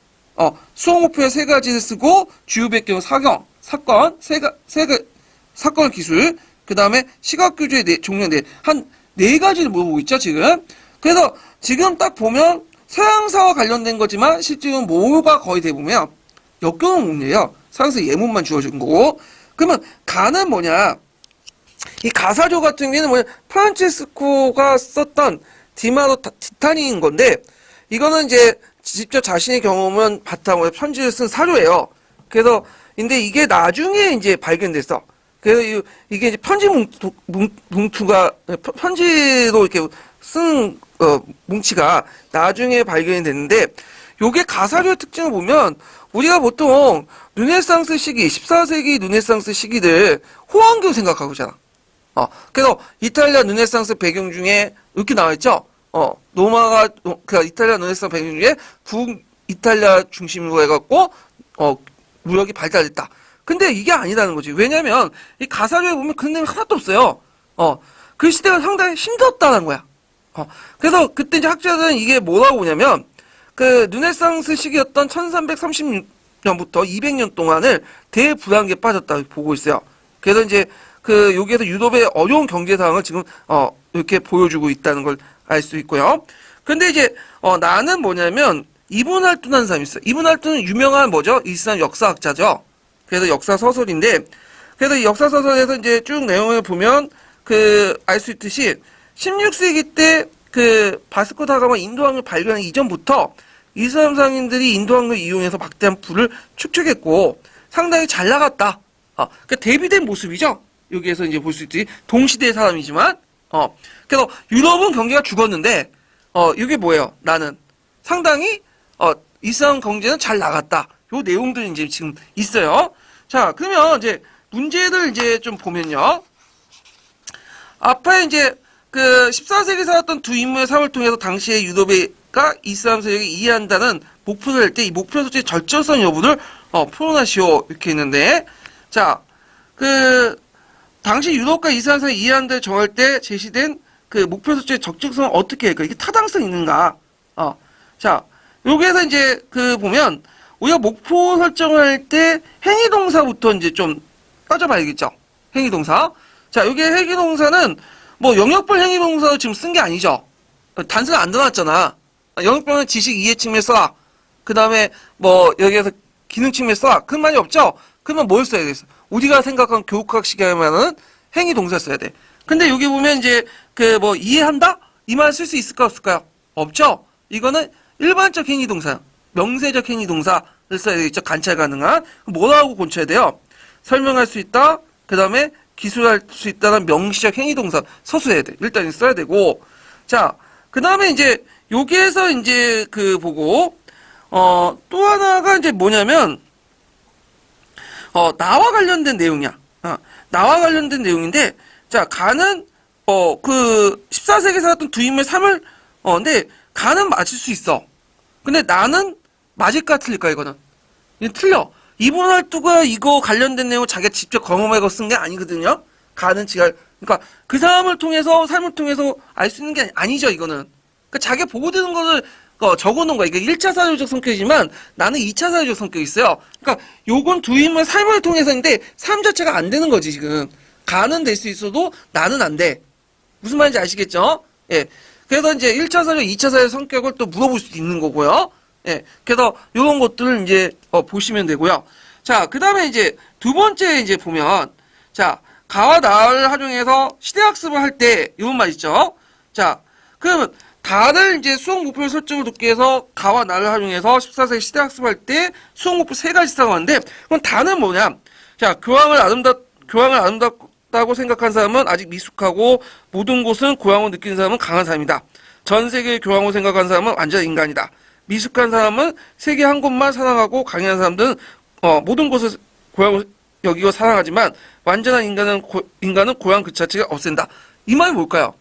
수업 목표의 3가지를 쓰고, 주요 배경, 사건, 사건 기술, 그 다음에 시각교조의 종류 한 4가지를 물어보고 있죠, 지금. 그래서 지금 딱 보면 서양사와 관련된 거지만 실제로는 뭐가 거의 대부분이야. 역경은 문제예요. 서양사 예문만 주어진 거고. 그러면 가는 뭐냐? 이 가사조 같은 경우에는 뭐냐? 프란체스코가 썼던 디마로 티타니인 건데, 이거는 이제 직접 자신의 경험을 바탕으로 편지를 쓴 사료예요. 그래서 근데 이게 나중에 이제 발견됐어. 그래서 이게 이제 편지 뭉투가 편지로 이렇게 쓴 뭉치가 나중에 발견이 됐는데, 요게 가사료의 특징을 보면 우리가 보통 르네상스 시기, 14세기 르네상스 시기들 호황교 생각하고 있잖아. 그래서 이탈리아 르네상스 배경 중에 이렇게 나와있죠. 로마가 그 이탈리아 르네상스 배경 중에 북이탈리아 중심으로 해갖고 무역이 발달했다. 근데 이게 아니라는 거지. 왜냐면 이 가사료에 보면 그런 내용이 하나도 없어요. 그 시대가 상당히 힘들었다는 거야. 그래서 그때 이제 학자들은 이게 뭐라고 보냐면, 그 르네상스 시기였던 1336년부터 200년 동안을 대불황기에 빠졌다고 보고 있어요. 그래서 이제 그 여기에서 유럽의 어려운 경제 상황을 지금 이렇게 보여주고 있다는 걸 알 수 있고요. 근데 이제 나는 뭐냐면 이븐 할둔이라는 사람이 있어요. 이븐 할둔은 유명한 뭐죠? 이슬람 역사학자죠. 그래서 역사 소설인데, 그래서 이 역사 소설에서 이제 쭉 내용을 보면 알 수 있듯이 16세기 때 그 바스코 다가마 인도항을 발견하기 이전부터 이슬람 상인들이 인도항을 이용해서 막대한 부를 축적했고 상당히 잘 나갔다. 그러니까 대비된 모습이죠. 여기에서 이제 볼 수 있듯이 동시대의 사람이지만, 그래서 유럽은 경제가 죽었는데, 이게 뭐예요? 나는 상당히 이슬람 경제는 잘 나갔다. 요 내용들이 이제 지금 있어요. 자, 그러면 이제 문제를 이제 좀 보면요. 앞에 이제 그 14세기 살았던 두 인물의 삶을 통해서 당시의 유럽가 이슬람 세력을 이해한다는 목표를 할 때 이 목표 설정의 절정성 여부를 풀어나시오 이렇게 있는데, 자, 그 당시 유럽과 이슬람 세력을 이해한다를 정할 때 제시된 그 목표 설정의 적정성은 어떻게 할까? 이게 타당성이 있는가? 자, 여기에서 이제 그 보면 우리가 목표 설정을 할 때 행위동사부터 이제 좀 따져봐야겠죠. 행위동사. 자, 여기 행위동사는 뭐 영역별 행위동사로 지금 쓴 게 아니죠. 단서가 안 들어놨잖아. 영역별은 지식 이해 측면에 써라. 그 다음에 뭐 여기에서 기능 측면에 써라. 그런 말이 없죠. 그러면 뭘 써야 되겠어? 우리가 생각한 교육학 시간에만은 행위동사 써야 돼. 근데 여기 보면 이제 그 뭐 이해한다? 이 말 쓸 수 있을까 없을까요? 없죠. 이거는 일반적 행위동사, 명세적 행위동사를 써야 되겠죠. 관찰 가능한. 뭐라고 고쳐야 돼요? 설명할 수 있다. 그 다음에 기술할 수 있다는 명시적 행위동사 서술해야 돼. 일단 써야 되고. 자, 그 다음에 이제 여기에서 이제 그 보고 또 하나가 이제 뭐냐면 나와 관련된 내용이야. 나와 관련된 내용인데, 자, 가는 그 14세기에 살았던 두 인물의 삶을 근데 가는 맞을 수 있어. 근데 나는 맞을까 틀릴까 이거는? 이거 틀려. 이분 할투가 이거 관련된 내용 자기가 직접 경험하고 쓴 게 아니거든요. 가는 지가 그러니까 그 사람을 통해서 삶을 통해서 알 수 있는 게 아니죠 이거는. 그러니까 자기가 보고 드는 거를 적어놓은 거야. 이게 1차 사유적 성격이지만 나는 2차 사유적 성격이 있어요. 그러니까 요건 두 인물 삶을 통해서인데 삶 자체가 안 되는 거지 지금. 가는 될 수 있어도 나는 안 돼. 무슨 말인지 아시겠죠? 예. 그래서 이제 1차 사유, 2차 사유 성격을 또 물어볼 수도 있는 거고요. 예. 그래서 요런 것들을 이제 보시면 되고요. 자, 그 다음에 이제 두 번째 이제 보면 자, 가와 나를 활용해서 시대학습을 할 때 이런 말 있죠. 자, 그러면 다를 이제 수학 목표를 설정을 돕기 위해서 가와 나를 활용해서 14세기 시대학습할 때 수학 목표 세 가지 사용하는데 그럼 다는 뭐냐? 자, 교황을 아름답다고 생각한 사람은 아직 미숙하고 모든 곳은 고향을 느끼는 사람은 강한 사람이다. 전 세계의 교황을 생각한 사람은 완전 인간이다. 미숙한 사람은 세계 한 곳만 사랑하고 강인한 사람들은 모든 곳을 고향을 여기고 사랑하지만 완전한 인간은 고향 그 자체가 없앤다. 이 말이 뭘까요?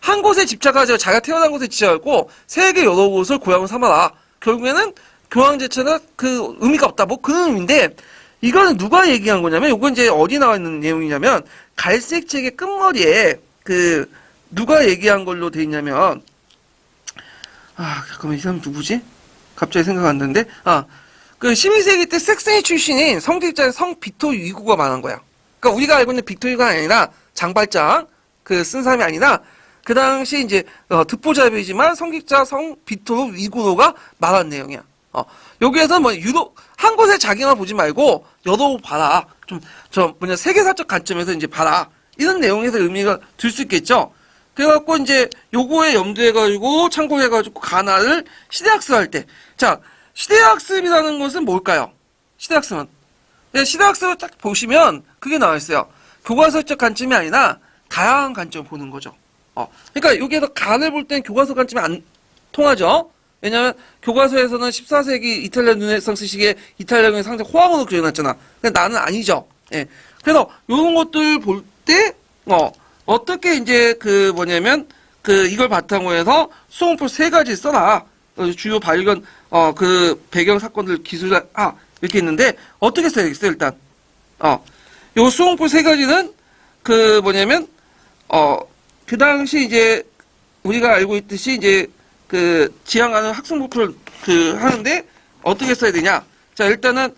한 곳에 집착하지 자기가 태어난 곳에 집착하고 세계 여러 곳을 고향을 삼아라. 결국에는 교황 자체는 그 의미가 없다. 뭐 그런 의미인데 이거는 누가 얘기한 거냐면 이건 이제 어디 나와 있는 내용이냐면 갈색 책의 끝머리에 그 누가 얘기한 걸로 돼 있냐면 잠깐만 이 사람 누구지? 갑자기 생각 안 나는데 그 12세기 때 색스니 출신인 성직자 성 빅토 위고가 말한 거야. 그러니까 우리가 알고 있는 빅토리가 아니라 장발장 그 쓴 사람이 아니라 그 당시 이제 듣보잡이지만 성직자 성 빅토르 위고가 말한 내용이야. 여기에서 뭐 유독 한 곳에 자기만 보지 말고 여러 곳 봐라. 세계사적 관점에서 이제 봐라. 이런 내용에서 의미가 들 수 있겠죠. 그래갖고 이제 요거에 염두해가지고 참고해가지고 가나를 시대학습할 때 자. 시대학습이라는 것은 뭘까요? 시대학습은 시대학습을 딱 보시면 그게 나와 있어요. 교과서적 관점이 아니라 다양한 관점을 보는 거죠. 그러니까 여기에서 간을 볼 땐 교과서 관점이 안 통하죠. 왜냐하면 교과서에서는 14세기 이탈리아 르네상스식의 이탈리아경이 상당히 호황으로 그려놨잖아. 근데 나는 아니죠. 예. 그래서 이런 것들 볼 때 어떻게 이제 그 뭐냐면 그 이걸 바탕으로 해서 수험표 세 가지 써라. 주요 발견 그 배경 사건들 기술 이렇게 있는데 어떻게 써야겠어요 일단 요 수험표 세 가지는 그 뭐냐면 그 당시 이제 우리가 알고 있듯이 이제 그 지향하는 학습 목표를 그 하는데 어떻게 써야 되냐? 자 일단은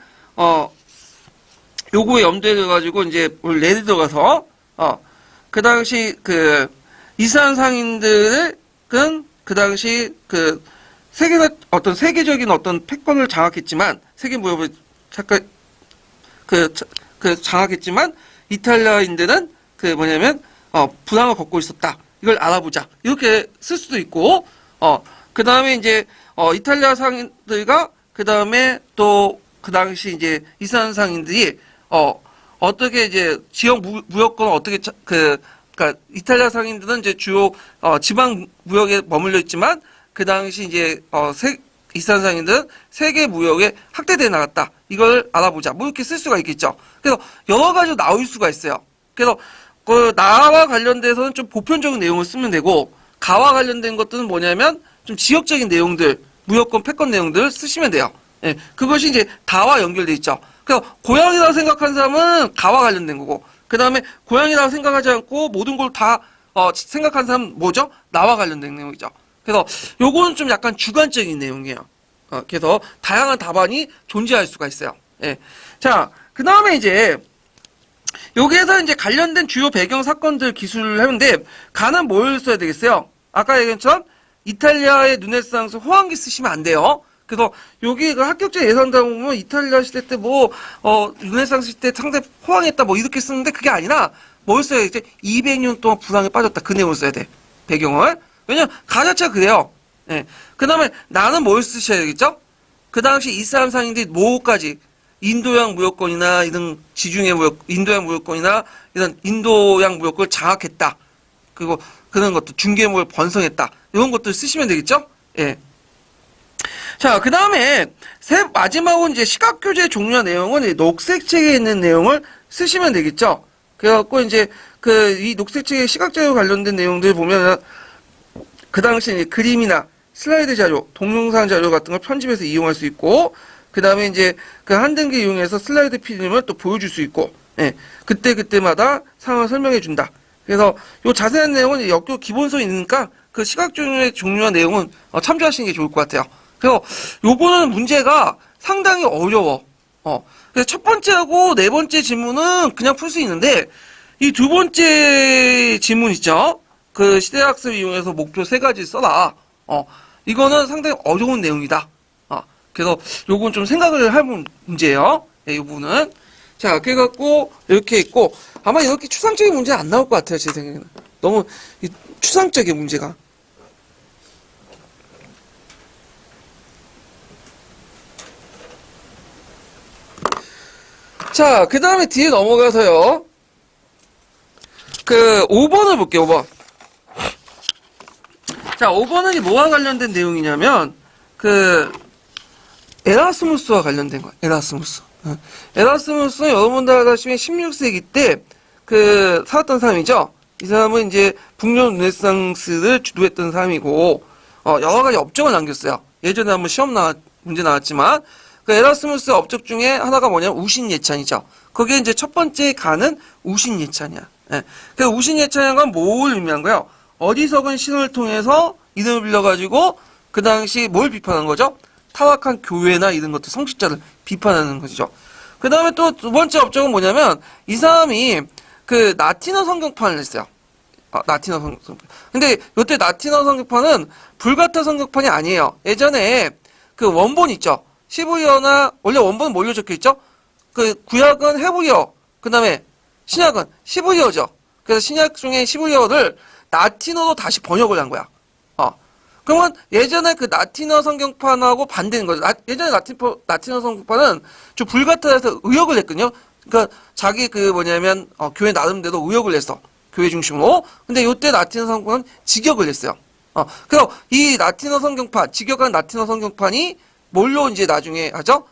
요거에 염두에 둬가지고 이제 예를 들어가서 그 당시 그 이스라엘 상인들은 그 당시 그 세계적인 어떤 패권을 장악했지만 세계 무역을 잠깐 장악했지만 이탈리아인들은 그 뭐냐면 불황을 겪고 있었다. 이걸 알아보자. 이렇게 쓸 수도 있고 그 다음에 이제 이탈리아 상인들과 그 다음에 또 그 당시 이제 이스라엘 상인들이 어떻게 이제 지역 무역권을 어떻게 그러니까 이탈리아 상인들은 이제 주요 지방 무역에 머물러 있지만 그 당시 이제 이스라엘 상인들은 세계 무역에 확대돼 나갔다. 이걸 알아보자. 뭐 이렇게 쓸 수가 있겠죠. 그래서 여러 가지로 나올 수가 있어요. 그래서 그 나와 관련돼서는 좀 보편적인 내용을 쓰면 되고 가와 관련된 것들은 뭐냐면 좀 지역적인 내용들, 무역권, 패권 내용들을 쓰시면 돼요. 예, 그것이 이제 다와 연결돼 있죠. 그래서 고향이라고 생각하는 사람은 가와 관련된 거고 그 다음에 고향이라고 생각하지 않고 모든 걸 다 생각하는 사람은 뭐죠? 나와 관련된 내용이죠. 그래서 요거는 좀 약간 주관적인 내용이에요. 그래서 다양한 답안이 존재할 수가 있어요. 예. 자, 그 다음에 이제 여기에서 이제 관련된 주요 배경 사건들 기술을 하는데 가는 뭘 써야 되겠어요? 아까 얘기했던 이탈리아의 르네상스 호황기 쓰시면 안 돼요. 그래서 여기 그 합격자 예상다 보면 이탈리아 시대 때 뭐 르네상스 시대 상당히 호황했다 뭐 이렇게 쓰는데 그게 아니라 뭘 써야지? 200년 동안 불황에 빠졌다. 그 내용을 써야 돼. 배경을. 왜냐면 가 자체가 그래요. 예. 그 다음에 나는 뭘 쓰셔야 되겠죠? 그 당시 이스라엘 상인들이 뭐까지 인도양 무역권이나 이런 지중해 무역, 인도양 무역권이나 이런 인도양 무역권을 장악했다. 그리고 그런 것도 중개무역을 번성했다. 이런 것들 쓰시면 되겠죠? 예. 자, 그 다음에 마지막으로 이제 시각교재 종료 내용은 녹색책에 있는 내용을 쓰시면 되겠죠? 그래갖고 이제 이 녹색책의 시각자료 관련된 내용들 보면 그 당시 그림이나 슬라이드 자료, 동영상 자료 같은 걸 편집해서 이용할 수 있고, 그 다음에 이제 그 한 단계 이용해서 슬라이드 필름을 또 보여줄 수 있고, 예. 그때마다 상황을 설명해 준다. 그래서 요 자세한 내용은 역교 기본서에 있으니까 그 시각주의 종류와 내용은 참조하시는 게 좋을 것 같아요. 그래서 요거는 문제가 상당히 어려워. 그래서 첫 번째하고 네 번째 지문은 그냥 풀 수 있는데, 이 두 번째 지문 있죠? 그 시대학습 이용해서 목표 세 가지 써라. 이거는 상당히 어려운 내용이다. 그래서 요건 좀 생각을 할 문제예요. 이 부분은. 자, 그래갖고 이렇게 있고, 아마 이렇게 추상적인 문제는 안 나올 것 같아요, 제 생각에는. 너무 추상적인 문제가. 자, 그 다음에 뒤에 넘어가서요. 그 5번을 볼게요, 5번. 자, 5번은 뭐와 관련된 내용이냐면, 그 에라스무스와 관련된 거예요. 에라스무스. 에라스무스는 여러분들 알다시피 16세기 때 그 살았던 사람이죠. 이 사람은 이제 북유럽 르네상스를 주도했던 사람이고, 여러 가지 업적을 남겼어요. 예전에 한번 문제 나왔지만, 그 에라스무스 업적 중에 하나가 뭐냐면 우신예찬이죠. 그게 이제 첫 번째 가는 우신예찬이야. 예. 그 우신예찬이란 건 뭘 의미한 거예요? 어리석은 신을 통해서 이름을 빌려가지고 그 당시 뭘 비판한 거죠? 타락한 교회나 이런 것들 성직자를 비판하는 것이죠. 그 다음에 또 두 번째 업적은 뭐냐면 이 사람이 그 라틴어 성경판을 했어요. 라틴어 성경판. 근데 이때 라틴어 성경판은 불가타 성경판이 아니에요. 예전에 그 원본 있죠. 히브리어나 원래 원본은 뭘로 적혀 있죠? 그 구약은 헤브리어, 그 다음에 신약은 히브리어죠. 그래서 신약 중에 히브리어를 라틴어로 다시 번역을 한 거야. 그러면 예전에 그 라틴어 성경판하고 반대인 거죠. 예전에 라틴어 성경판은 좀 불가타해서 의역을 했거든요. 그러니까 자기 그 뭐냐면 교회 나름대로 의역을 했어. 교회 중심으로. 근데 요때 라틴어 성경판은 직역을 했어요. 그래서 이 라틴어 성경판, 직역한 라틴어 성경판이 뭘로 이제 나중에 하죠?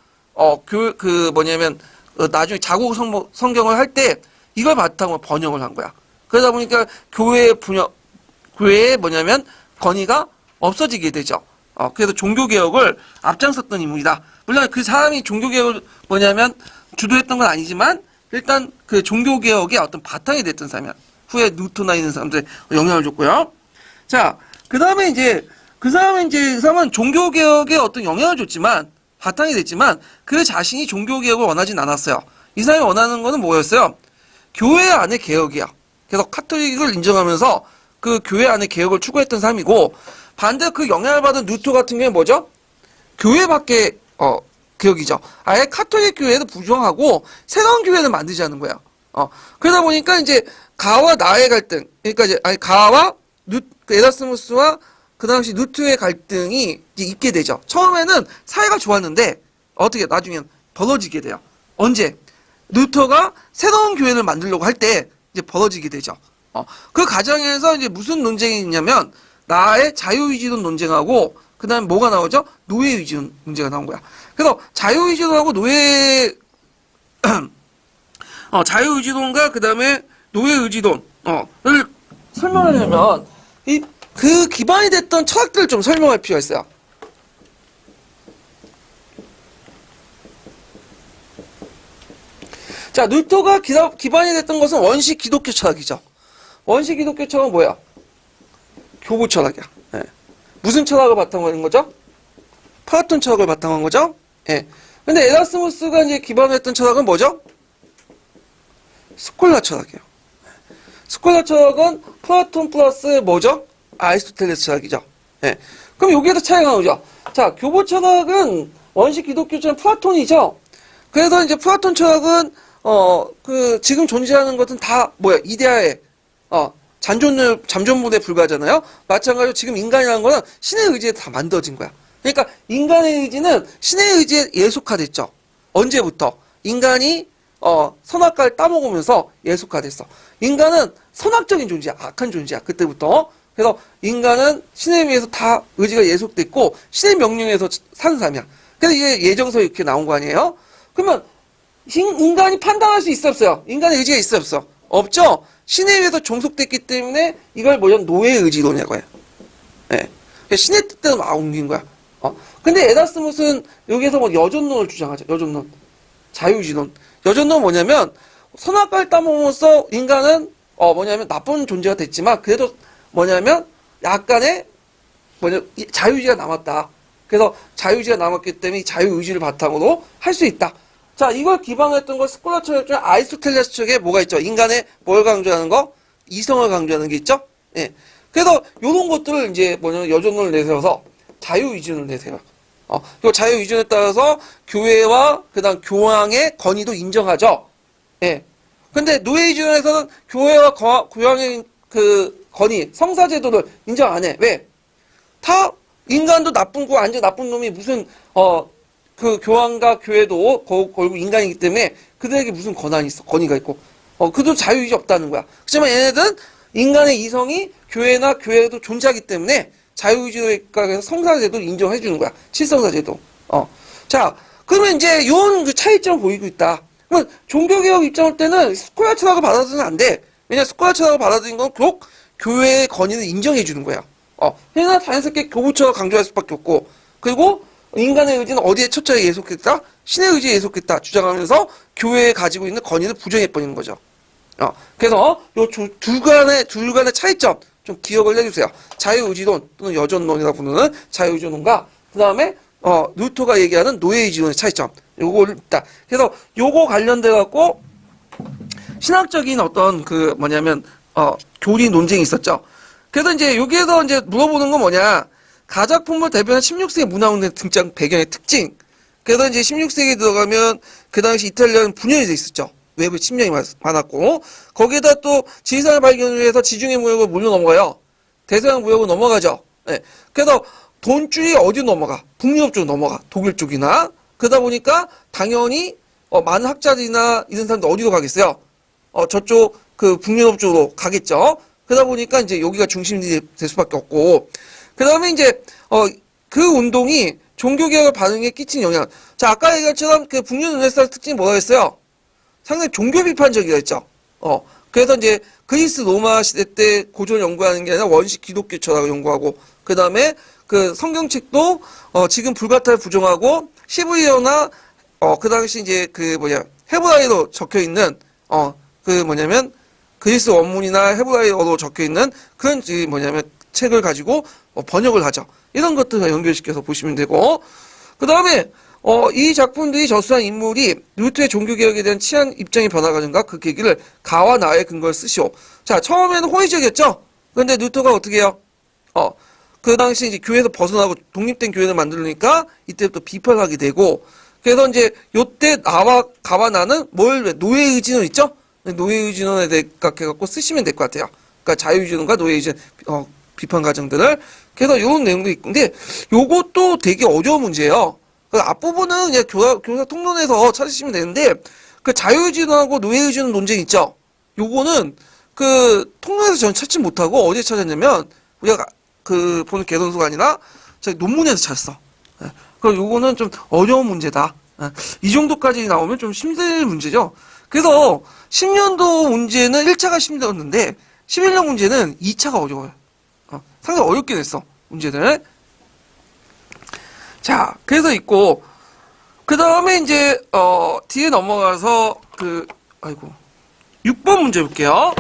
나중에 자국 성경을 할 때 이걸 바탕으로 번역을 한 거야. 그러다 보니까 교회의 뭐냐면 권위가 없어지게 되죠. 그래서 종교개혁을 앞장섰던 인물이다. 물론 그 사람이 종교개혁을 주도했던 건 아니지만 일단 그 종교개혁의 어떤 바탕이 됐던 사람이야. 후에 뉴턴이나 이런 사람들의 영향을 줬고요. 자, 그 다음에 이제 그 사람은 종교개혁에 어떤 영향을 줬지만 바탕이 됐지만 그 자신이 종교개혁을 원하진 않았어요. 이 사람이 원하는 거는 뭐였어요? 교회 안의 개혁이야. 그래서 카톨릭을 인정하면서 그 교회 안의 개혁을 추구했던 사람이고, 반대로 그 영향을 받은 루터 같은 경우는 뭐죠? 교회 밖의 개혁이죠. 아예 카톨릭 교회도 부정하고 새로운 교회를 만들자는 거야. 그러다 보니까 이제 가와 나의 갈등, 그러니까 이제 가와 에라스무스와 그 당시 루트의 갈등이 이제 있게 되죠. 처음에는 사이가 좋았는데 어떻게 나중엔 벌어지게 돼요. 언제? 루터가 새로운 교회를 만들려고 할 때 이제 벌어지게 되죠. 그 과정에서 이제 무슨 논쟁이 있냐면 나의 자유의지론 논쟁하고 그 다음에 뭐가 나오죠? 노예의지론 문제가 나온 거야. 그래서 자유의지론하고 자유의지론과 그 다음에 노예의지론을 설명하려면 그 기반이 됐던 철학들을 좀 설명할 필요가 있어요. 자, 루터가 기반이 됐던 것은 원시 기독교 철학이죠. 원시 기독교 철학은 뭐야? 교부 철학이야. 예. 무슨 철학을 바탕으로 한 거죠? 플라톤 철학을 바탕으로 한 거죠? 예. 근데 에라스무스가 이제 기반을 했던 철학은 뭐죠? 스콜라 철학이에요. 스콜라 철학은 플라톤 플러스 뭐죠? 아리스토텔레스 철학이죠. 예. 그럼 여기에도 차이가 나오죠. 자, 교부 철학은 원시 기독교 철학 플라톤이죠. 그래서 이제 플라톤 철학은 지금 존재하는 것은 다 뭐야? 이데아의 잠존물에 불과하잖아요. 마찬가지로 지금 인간이라는 거는 신의 의지에 다 만들어진 거야. 그러니까 인간의 의지는 신의 의지에 예속화됐죠. 언제부터? 인간이 선악과를 따먹으면서 예속화됐어. 인간은 선악적인 존재야. 악한 존재야. 그때부터. 그래서 인간은 신에 의해서 다 의지가 예속됐고 신의 명령에서 사는 사람이야. 그래서 이게 예정서에 이렇게 나온 거 아니에요? 그러면 인간이 판단할 수 있어 없어요? 인간의 의지가 있어 없어? 없죠? 신에 의해서 종속됐기 때문에 이걸 노예 의지론이라고 해요. 예. 신의 뜻대로 막 옮긴 거야. 근데 에라스무스는 여기에서 여존론을 주장하죠. 여존론. 자유의지론. 여존론은 뭐냐면 선악과를 따먹으면서 인간은 나쁜 존재가 됐지만 그래도 약간의 자유의지가 남았다. 그래서 자유의지가 남았기 때문에 이 자유의지를 바탕으로 할 수 있다. 자, 이걸 기반으로 했던 거 스콜라 철학 중 아리스토텔레스 쪽에 뭐가 있죠? 인간의 뭘 강조하는 거? 이성을 강조하는 게 있죠? 예. 그래서 요런 것들을 이제 여존론을 내세워서 자유의지론을 내세워요. 그 자유의지론에 따라서 교회와 그다음 교황의 권위도 인정하죠. 예. 근데 노예의지론에서는 교회와 교황의 그 권위, 성사제도를 인정 안 해. 왜? 다 인간도 나쁜 거 완전 나쁜 놈이 무슨 그 교황과 교회도 결국 인간이기 때문에 그들에게 무슨 권한이 있어, 권위가 있고, 그도 자유의지 없다는 거야. 그렇지만 얘네들은 인간의 이성이 교회나 교회도 존재하기 때문에 자유의지로서 성사제도를 인정해 주는 거야. 칠성사제도. 자, 그러면 이제 요런 그 차이점을 보이고 있다. 그러면 종교개혁 입장할 때는 스콜라 철학을 받아들이면 안 돼. 왜냐, 스콜라 철학을 받아들인 건 꼭 교회의 권위를 인정해 주는 거야. 그러나 자연스럽게 교부처가 강조할 수밖에 없고, 그리고 인간의 의지는 어디에 초점에 예속했다? 신의 의지에 예속했다. 주장하면서 교회에 가지고 있는 권위를 부정해버리는 거죠. 그래서 요 둘 간의 차이점 좀 기억을 해주세요. 자유의지론 또는 여존론이라고 부르는 자유의지론과 그 다음에 루터가 얘기하는 노예의지론의 차이점. 요거를 있다. 그래서 요거 관련돼 갖고 신학적인 어떤 그 교리 논쟁이 있었죠. 그래서 이제 여기에서 이제 물어보는 건 뭐냐? 가작품을 대표하는 16세기 문화운동 등장 배경의 특징. 그래서 이제 16세기에 들어가면 그 당시 이탈리아는 분열이 돼 있었죠. 외부 침략이 많았고, 거기에다 또 지리산을 발견을 해서 지중해 무역을 몰려 넘어가요. 대서양 무역을 넘어가죠. 네. 그래서 돈줄이 어디로 넘어가? 북유럽 쪽으로 넘어가. 독일 쪽이나. 그러다 보니까 당연히 많은 학자들이나 이런 사람들 어디로 가겠어요? 저쪽 그 북유럽 쪽으로 가겠죠. 그러다 보니까 이제 여기가 중심이 될 수밖에 없고, 그 다음에 이제 그 운동이 종교개혁을 반응에 끼친 영향. 자, 아까 얘기한 것처럼 그 북유 르네상스 특징이 뭐라 했어요? 상당히 종교 비판적이라 했죠. 그래서 이제 그리스 로마 시대 때 고전 연구하는 게 아니라 원식 기독교 철학을 연구하고, 그 다음에 그 성경책도 지금 불가타를 부정하고 시브리어나 그 당시 이제 헤브라이로 적혀 있는 그리스 원문이나 헤브라이어로 적혀 있는 그런 책을 가지고 번역을 하죠. 이런 것들을 연결시켜서 보시면 되고, 그 다음에 이 작품들이 저수한 인물이 루트의 종교개혁에 대한 취한 입장이 변화가는가 그 계기를 가와 나의 근거를 쓰시오. 자, 처음에는 호의적이었죠. 그런데 루터가 어떻게 해요? 그 당시 이제 교회에서 벗어나고 독립된 교회를 만들려니까 이때부터 비판하게 되고, 그래서 이제 요때 가와 나는 노예의지론 있죠? 노예의지론에 대각해갖고 쓰시면 될 것 같아요. 그러니까 자유의지론과 노예의지론 비판 과정들을. 그래서 요런 내용도 있는데 요것도 되게 어려운 문제예요. 그 앞부분은 그냥 교사 통론에서 찾으시면 되는데, 그 자유의지론하고 노예의지론 논쟁 있죠? 요거는 그 통론에서 저는 찾지 못하고 어디에 찾았냐면, 우리가 그 보는 개선서가 아니라 저희 논문에서 찾았어. 그럼 요거는 좀 어려운 문제다. 이 정도까지 나오면 좀 힘들 문제죠. 그래서 10년도 문제는 1차가 힘들었는데 11년 문제는 2차가 어려워요. 상당히 어렵게 냈어, 문제들. 자, 그래서 있고, 그 다음에 이제 뒤에 넘어가서 6번 문제 볼게요.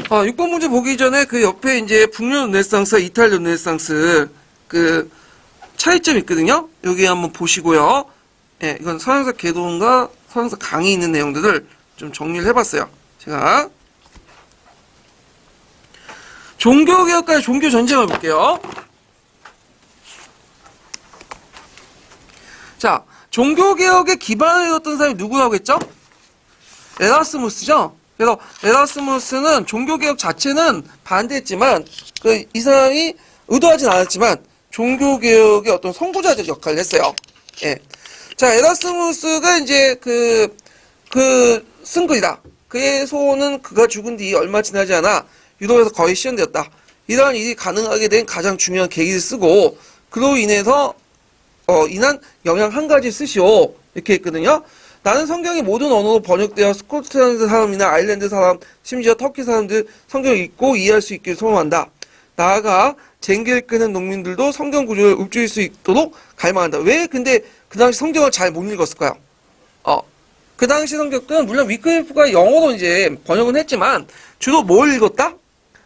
6번 문제 보기 전에 그 옆에 이제 북유 르네상스와 이탈리아 르네상스 그 차이점이 있거든요. 여기 한번 보시고요. 예, 이건 서양사 개론과 서양사 강의 있는 내용들을 좀 정리를 해봤어요. 제가 종교개혁과의 종교 전쟁을 볼게요. 자, 종교개혁의 기반을 이뤘던 사람이 누구라고 했죠? 에라스무스죠? 그래서 에라스무스는 종교개혁 자체는 반대했지만, 이 사람이 의도하진 않았지만, 종교개혁의 어떤 선구자적 역할을 했어요. 예. 자, 에라스무스가 이제 쓴 글이다. 그의 소원은 그가 죽은 뒤 얼마 지나지 않아 유럽에서 거의 실현되었다. 이러한 일이 가능하게 된 가장 중요한 계기를 쓰고, 그로 인해서 인한 영향 한 가지 쓰시오. 이렇게 했거든요. 나는 성경이 모든 언어로 번역되어 스코틀랜드 사람이나 아일랜드 사람, 심지어 터키 사람들 성경을 읽고 이해할 수 있기를 소원한다. 나아가 쟁기를 끄는 농민들도 성경 구조를 읊조릴 수 있도록 갈망한다. 왜 근데 그 당시 성경을 잘 못 읽었을까요? 그 당시 성격들은 물론 위클리프가 영어로 이제 번역은 했지만 주로 뭘 읽었다?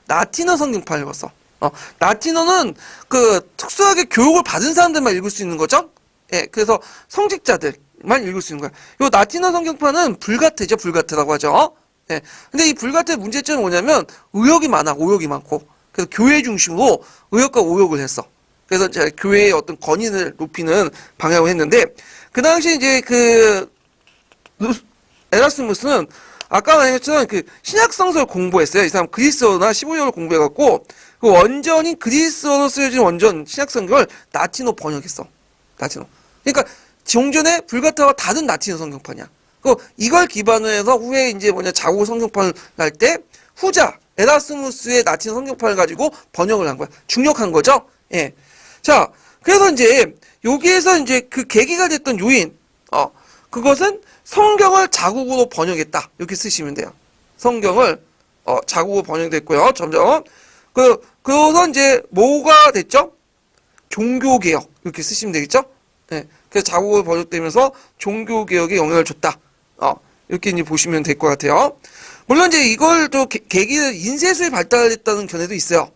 라틴어 성경판을 읽었어. 라틴어는 그 특수하게 교육을 받은 사람들만 읽을 수 있는 거죠. 예, 그래서 성직자들만 읽을 수 있는 거야. 요 라틴어 성경판은 불가트죠, 불가트라고 하죠. 예, 근데 이 불가트의 문제점은 뭐냐면 의역이 많아, 오역이 많고. 그래서 교회 중심으로 의역과 오역을 했어. 그래서 제가 교회의 어떤 권위를 높이는 방향을 했는데 그 당시 이제 그 에라스무스는 아까 말했지만 그 신약성서를 공부했어요. 이 사람 그리스어나 15절을 공부해갖고 그 원전인 그리스어로 쓰여진 원전 신약성경을 라틴어 번역했어. 라틴어. 그러니까 종전에 불가타와 다른 라틴어 성경판이야. 그 이걸 기반으로 해서 후에 이제 자고 성경판을 날 때 후자 에라스무스의 라틴어 성경판을 가지고 번역을 한 거야. 중력한 거죠. 예. 자, 그래서 이제 여기에서 이제 그 계기가 됐던 요인, 그것은 성경을 자국으로 번역했다. 이렇게 쓰시면 돼요. 성경을 자국으로 번역됐고요. 점점 그래서 이제 뭐가 됐죠? 종교개혁 이렇게 쓰시면 되겠죠? 네. 그래서 자국으로 번역되면서 종교개혁에 영향을 줬다. 이렇게 이제 보시면 될 것 같아요. 물론 이제 이걸 또 계기를 인쇄술이 발달했다는 견해도 있어요.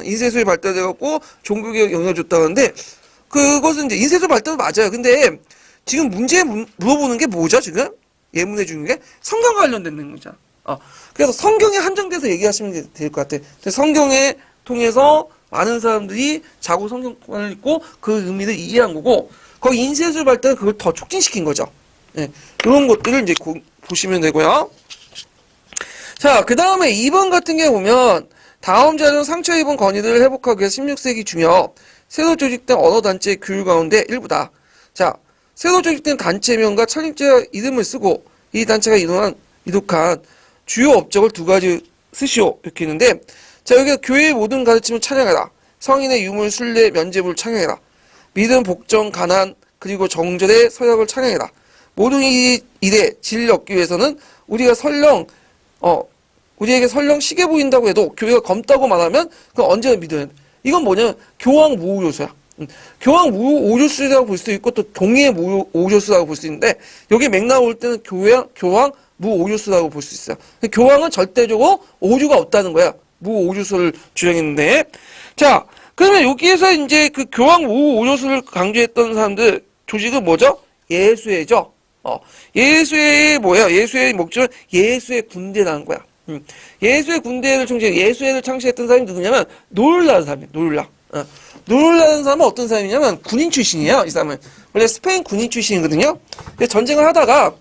인쇄술이 발달돼갖고 종교개혁에 영향을 줬다는데 그것은 이제 인쇄술 발달도 맞아요. 근데 지금 문제 물어보는 게 뭐죠, 지금? 예문해 주는 게? 성경과 관련된 거죠. 그래서 성경에 한정돼서 얘기하시면 될 것 같아요. 성경에 통해서 많은 사람들이 자고 성경권을 읽고 그 의미를 이해한 거고, 거기 인쇄술 발달은 그걸 더 촉진시킨 거죠. 예, 이런 것들을 이제 보시면 되고요. 자, 그 다음에 2번 같은 경우 보면, 다음 자료는 상처 입은 건의들을 회복하기 위해 16세기 중엽, 새로 조직된 언어단체의 교육 가운데 일부다. 자, 새로 조직된 단체명과 창립자 이름을 쓰고 이 단체가 이룩한 주요 업적을 두 가지 쓰시오 이렇게 있는데 자 여기가 교회의 모든 가르침을 찬양해라. 성인의 유물, 순례, 면죄부를 찬양해라. 믿음, 복종, 가난 그리고 정절의 서약을 찬양해라. 모든 이 일에 진리를 얻기 위해서는 우리에게 설령 시게 보인다고 해도 교회가 검다고 말하면 그건 언제나 믿어야 돼. 이건 뭐냐면 교황 무호 요소야. 교황 무호 오조수라고 볼 수도 있고 또 동의의 무호 오조수라고 볼 수 있는데 여기 맥락 올 때는 교황 무호 오조수라고 볼 수 있어요. 교황은 절대적으로 오조가 없다는 거야. 무호 오조수를 주장했는데 자 그러면 여기에서 이제 그 교황 무호 오조수를 강조했던 사람들 조직은 뭐죠? 예수회죠. 예수회의 뭐야? 예수회의 목적은 예수의 군대라는 거야. 예수의 군대를 예수회를 창시했던 사람이 누구냐면 노를라는 사람이에요. 노를라는 사람은 어떤 사람이냐면 군인 출신이에요. 이 사람은 원래 스페인 군인 출신이거든요. 전쟁을 하다가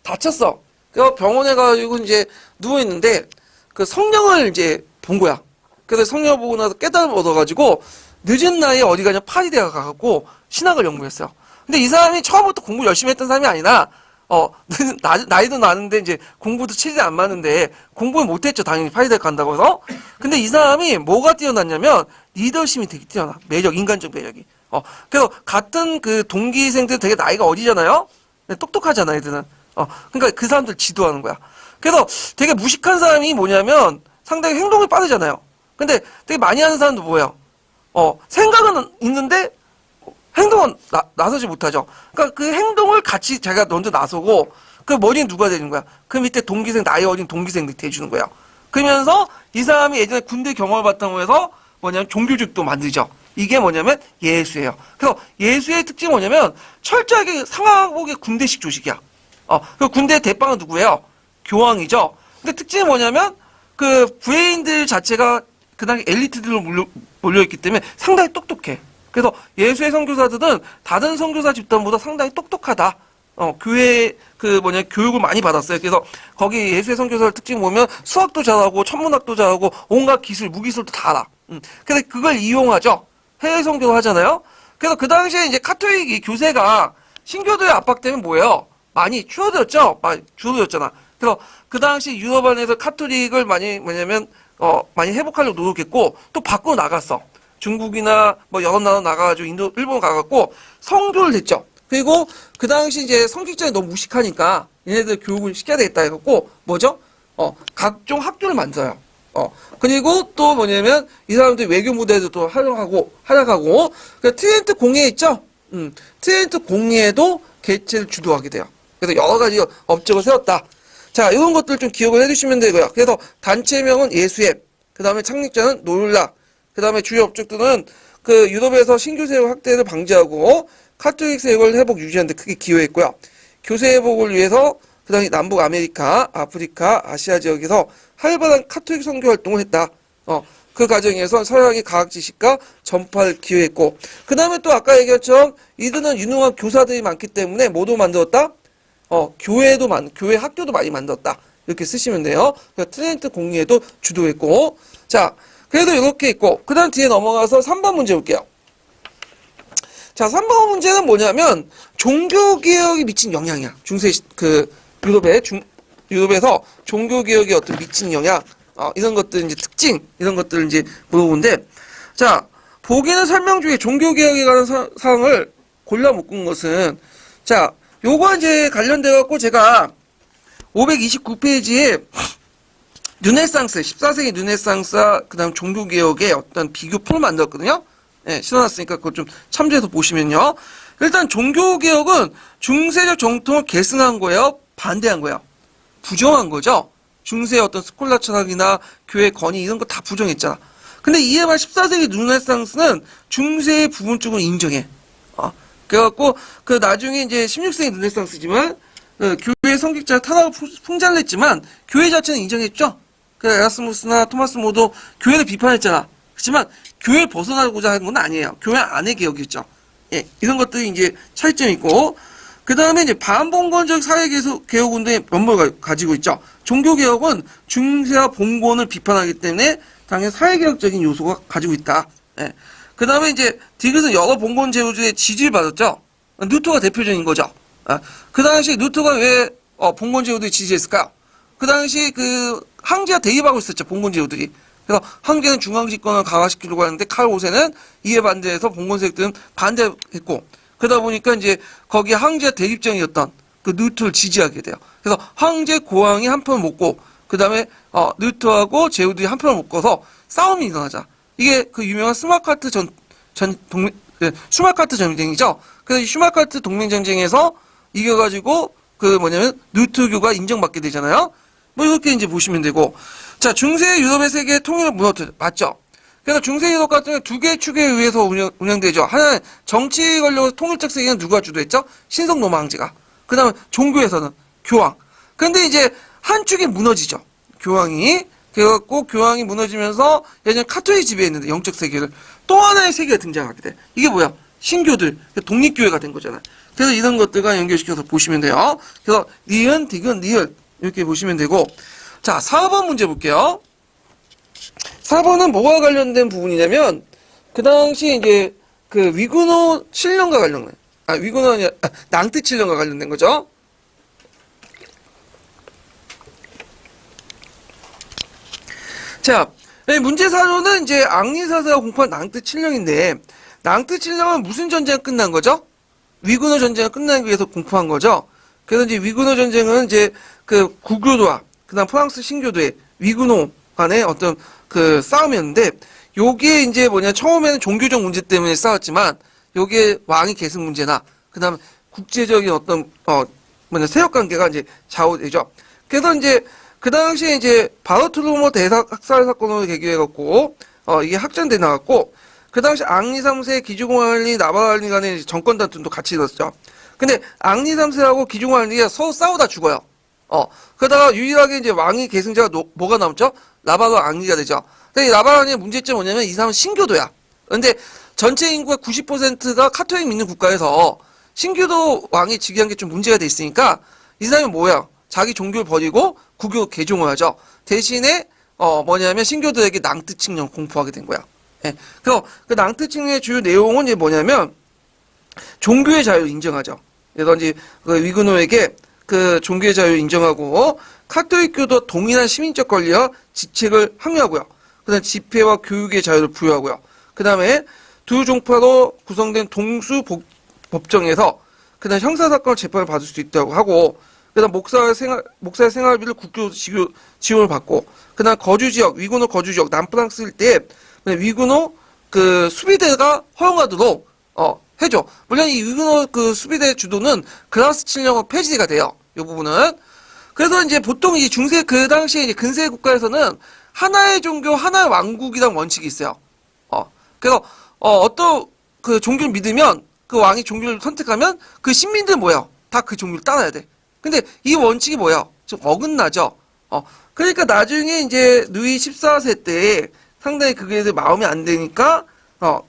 다쳤어. 그래서 병원에 가지고 이제 누워 있는데 그 성령을 이제 본 거야. 그래서 성령을 보고 나서 깨달음을 얻어가지고 늦은 나이에 어디 가냐 파리대에 가갖고 신학을 연구했어요. 근데 이 사람이 처음부터 공부 열심히 했던 사람이 아니라 나이도 나는데 이제 공부도 체질이 안 맞는데 공부를 못했죠. 당연히 파리대 간다고 해서. 근데 이 사람이 뭐가 뛰어났냐면 리더십이 되게 뛰어나. 매력, 인간적 매력이. 그래서 같은 그 동기생들 되게 나이가 어리잖아요. 똑똑하잖아, 애들은. 그러니까 그 사람들 지도하는 거야. 그래서 되게 무식한 사람이 뭐냐면 상당히 행동이 빠르잖아요. 근데 되게 많이 하는 사람도 뭐예요? 생각은 있는데 행동은 나서지 못하죠. 그러니까 그 행동을 같이 자기가 먼저 나서고 그 머리는 누가 되는 거야? 그 밑에 나이 어린 동기생들이 대주는 거예요. 그러면서 이 사람이 예전에 군대 경험을 바탕으로 해서 뭐냐면 종교직도 만들죠. 이게 뭐냐면 예수예요. 그래서 예수의 특징이 뭐냐면 철저하게 상하복의 군대식 조직이야. 그 군대 대빵은 누구예요? 교황이죠. 근데 특징이 뭐냐면 그 부회인들 자체가 그 당시 엘리트들로 몰려있기 때문에 상당히 똑똑해. 그래서 예수의 선교사들은 다른 선교사 집단보다 상당히 똑똑하다. 교회 교육을 많이 받았어요. 그래서 거기 예수의 선교사들 특징 보면 수학도 잘하고 천문학도 잘하고 온갖 기술, 무기술도 다 알아. 그래서 그걸 이용하죠. 해외 선교를 하잖아요. 그래서 그 당시에 이제 카톨릭 교세가 신교도의 압박 때문에 뭐예요? 많이 줄어들었죠. 많이 줄어들었잖아. 그래서 그 당시 유럽 안에서 카톨릭을 많이 회복하려고 노력했고 또 밖으로 나갔어. 중국이나 여러 나라 나가가지고 일본 가갖고 성교를 했죠. 그리고 그 당시 이제 성직자들이 너무 무식하니까 얘네들 교육을 시켜야 되겠다 해갖고 뭐죠? 각종 학교를 만들어요. 그리고 또 뭐냐면 이 사람들이 외교 무대에도 또 활약하고 트렌트 공예 있죠? 트렌트 공예도 개최를 주도하게 돼요. 그래서 여러 가지 업적을 세웠다. 자, 이런 것들 좀 기억을 해주시면 되고요. 그래서 단체명은 예수엠, 그 다음에 창립자는 노율라, 그 다음에 주요 업적들은 그 유럽에서 신교 세력 확대를 방지하고 카톨릭 세력을 회복 유지하는 데 크게 기여했고요. 교세 회복을 위해서 그 다음에 남북 아메리카, 아프리카, 아시아 지역에서 활발한 카톨릭 선교 활동을 했다. 그 과정에서 서양의 과학 지식과 전파를 기여했고, 그 다음에 또 아까 얘기했처럼 이들은 유능한 교사들이 많기 때문에 뭐도 만들었다? 교회 학교도 많이 만들었다. 이렇게 쓰시면 돼요. 트렌트 공리에도 주도했고, 자, 그래도 이렇게 있고, 그 다음 뒤에 넘어가서 3번 문제 볼게요. 자, 3번 문제는 뭐냐면, 종교개혁이 미친 영향이야. 유럽에서 종교개혁이 어떤 미친 영향, 이런 것들 이제 특징, 이런 것들을 이제 물어보는데, 자, 보기는 설명 중에 종교개혁에 관한 사항을 골라 묶은 것은, 자, 요거 이제 관련돼갖고 제가 529페이지에 르네상스, 14세기 르네상스와 그 다음 종교개혁의 어떤 비교표를 만들었거든요. 예, 실어놨으니까 그거 좀 참조해서 보시면요. 일단 종교개혁은 중세적 정통을 계승한 거예요? 반대한 거예요? 부정한 거죠? 중세의 어떤 스콜라 철학이나 교회 권위 이런 거 다 부정했잖아. 근데 이에 반해 14세기 르네상스는 중세의 부분적으로 인정해. 그래갖고 그 나중에 이제 16세기 르네상스지만 교회 성직자 타락을 풍자를 했지만 교회 자체는 인정했죠. 그 에라스무스나 토마스 모도 교회를 비판했잖아. 그렇지만 교회를 벗어나고자 하는 건 아니에요. 교회 안의 개혁이었죠. 예, 이런 것들이 이제 차이점이 있고, 그 다음에 이제 반봉건적 사회 개혁 운동의 면모를 가지고 있죠. 종교 개혁은 중세와 봉건을 비판하기 때문에 당연히 사회 개혁적인 요소가 가지고 있다. 예. 그 다음에 이제 디귿은 여러 봉건 제후주의 지지를 받았죠. 루터가 대표적인 거죠. 그 당시 루터가 왜 봉건 제후들이 지지했을까요? 그 당시 그 황제가 대립하고 있었죠. 봉건 제후들이. 그래서 황제는 중앙집권을 강화시키려고 하는데 칼 5세는 이에 반대해서 봉건 세력들은 반대했고, 그러다 보니까 이제 거기에 황제 대립정이었던 그 루터를 지지하게 돼요. 그래서 황제 고왕이 한 편을 먹고, 그 다음에 루터하고 제후들이 한 편을 먹고서 싸움이 일어나자. 이게 그 유명한 슈마카트 전쟁이죠. 그래서 이 슈마카트 동맹 전쟁에서 이겨가지고 그 뭐냐면 루터교가 인정받게 되잖아요. 뭐 이렇게 이제 보시면 되고, 자, 중세 유럽의 세계 통일을 무너뜨려 맞죠? 그래서 중세 유럽 같은 경우 두 개의 축에 의해서 운영되죠. 하나는 정치 권력의 통일적 세계는 누가 주도했죠? 신성 로마 황제가. 그 다음에 종교에서는 교황. 근데 이제 한 축이 무너지죠. 교황이. 그래갖고 교황이 무너지면서 예전에 카톨릭이 지배했는데 영적 세계를 또 하나의 세계가 등장하게 돼. 이게 뭐야? 신교들, 독립교회가 된 거잖아요. 그래서 이런 것들과 연결시켜서 보시면 돼요. 그래서 니은, 디귿, 리을 이렇게 보시면 되고, 자, 4번 문제 볼게요. 4번은 뭐와 관련된 부분이냐면, 그 당시 이제 그 위구노 7년과 관련된, 위구노 아니라 낭트 7년과 관련된 거죠. 자, 문제 사료는 이제 앙리사스가 공포한 낭트 7년인데, 낭트 7년은 무슨 전쟁이 끝난 거죠? 위구노 전쟁이 끝나기 위해서 공포한 거죠. 그래서 이제 위구노 전쟁은 이제 그 구교도와 그다음 프랑스 신교도의 위구노 간의 어떤 그 싸움이었는데, 요게 이제 뭐냐, 처음에는 종교적 문제 때문에 싸웠지만 요게 왕위 계승 문제나 그다음 국제적인 어떤 세력 관계가 이제 좌우되죠. 그래서 이제 그 당시에 이제 바르톨로메 대사 학살 사건으로 계기해갖고 이게 확전돼 나갔고, 그 당시 앙리 3세, 기중왕리, 나바랄리 간의 정권 다툼도 같이 일었죠. 근데 앙리 3세하고 기중왕리가 서로 싸우다 죽어요. 그러다가 유일하게 이제 왕위 계승자가 뭐가 남죠? 나바로 앙리가 되죠. 근데 이 나바랄리의 문제점이 뭐냐면 이 사람은 신교도야. 근데 전체 인구의 90%가 카톨릭 믿는 국가에서 신교도 왕이 즉위한 게 좀 문제가 돼 있으니까 이 사람이 뭐야? 자기 종교를 버리고 구교 개종을 하죠. 대신에 뭐냐면 신교도에게 낭트 칙령 공포하게 된 거야. 예. 그래서 그 낭트 칙령의 주요 내용은 이제 뭐냐면 종교의 자유를 인정하죠. 그래서 이제 그 위그노에게 그 종교의 자유를 인정하고 카톨릭교도 동일한 시민적 권리와 직책을 확립하고요. 그다음 집회와 교육의 자유를 부여하고요. 그다음에 두 종파로 구성된 동수 법정에서 그다음 형사 사건을 재판을 받을 수 있다고 하고, 그다음 목사의 생활비를 국교 지원을 받고, 그다음 거주 지역 위구노 거주 지역 남프랑스 일대에 위구노 그 수비대가 허용하도록 해줘. 물론 이 위그너 그 수비대 주도는 그라스 칠령은 폐지가 돼요. 이 부분은. 그래서 이제 보통 이 중세 그 당시에 이제 근세 국가에서는 하나의 종교, 하나의 왕국이란 원칙이 있어요. 그래서 어떤 그 종교를 믿으면 그 왕이 종교를 선택하면 그 신민들 뭐야? 다 그 종교를 따라야 돼. 근데 이 원칙이 뭐야? 좀 어긋나죠. 그러니까 나중에 이제 루이 14세 때 상당히 그게 마음에 안 드니까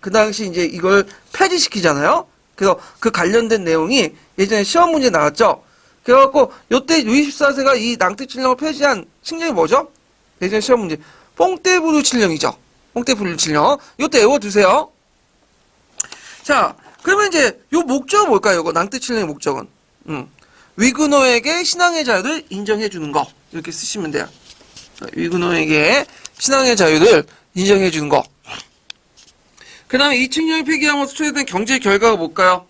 그 당시 이제 이걸 폐지시키잖아요. 그래서 그 관련된 내용이 예전에 시험 문제 나왔죠. 그래갖고 요때 루이 14세가 이 낭트 칠령을 폐지한 칙령이 뭐죠? 예전 시험 문제 뽕떼부르 칠령이죠. 뽕떼부르 칠령. 요때 외워두세요. 자, 그러면 이제 요 목적은 뭘까요? 이거 낭트 칠령의 목적은 위그노에게 신앙의 자유를 인정해 주는 거 이렇게 쓰시면 돼요. 위그노에게 신앙의 자유를 인정해 주는 거. 그 다음에 이 칙령이 폐기함으로써 초래된 경제 결과가 뭘까요?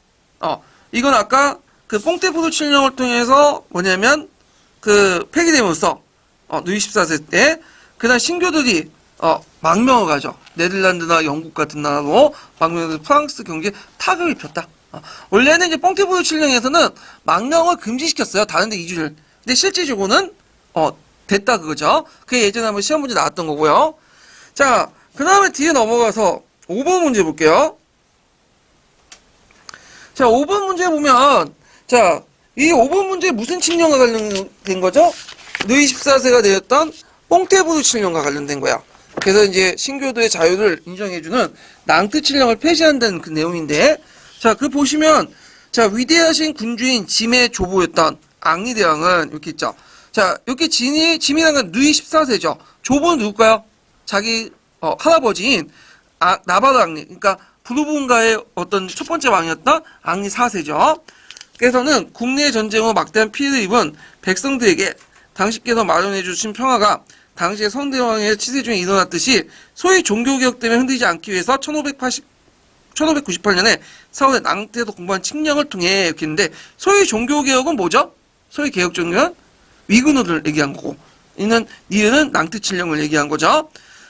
이건 아까 그 뽕테부르 칙령을 통해서 뭐냐면 그 폐기됨으로써 루이 14세 때 그다음 신교들이 망명을 가죠. 네덜란드나 영국 같은 나라로 망명해서 프랑스 경제에 타격을 입혔다. 원래는 이제 뽕테부르 칙령에서는 망명을 금지시켰어요. 다른 데 이주를. 근데 실질적으로는 됐다 그거죠. 그게 예전에 한번 시험 문제 나왔던 거고요. 자, 그 다음에 뒤에 넘어가서 5번 문제 볼게요. 자, 5번 문제 보면 자, 이 5번 문제 무슨 칙령과 관련된 거죠? 루이 14세가 내렸던 뽕테부르 칙령과 관련된 거야. 그래서 이제 신교도의 자유를 인정해주는 낭트 칙령을 폐지한다는 그 내용인데, 자, 그 보시면 자, 위대하신 군주인 짐의 조보였던 앙리 대왕은 이렇게 있죠. 자, 이렇게 짐이라는 건 루이 14세죠. 조보는 누굴까요? 자기 할아버지인 나바르 앙리, 그러니까 부르본가의 어떤 첫 번째 왕이었던 앙리 4세죠. 그래서는 국내 전쟁으로 막대한 피해를 입은 백성들에게 당신께서 마련해 주신 평화가 당시의 성대왕의 치세 중에 일어났듯이 소위 종교개혁 때문에 흔들리지 않기 위해서 1598년에 서울의 낭트에서 공부한 칙령을 통해 이렇게 했는데, 소위 종교개혁은 뭐죠? 소위 개혁종교는 위그노를 얘기한 거고, 이는 니은은 낭트 칙령을 얘기한 거죠.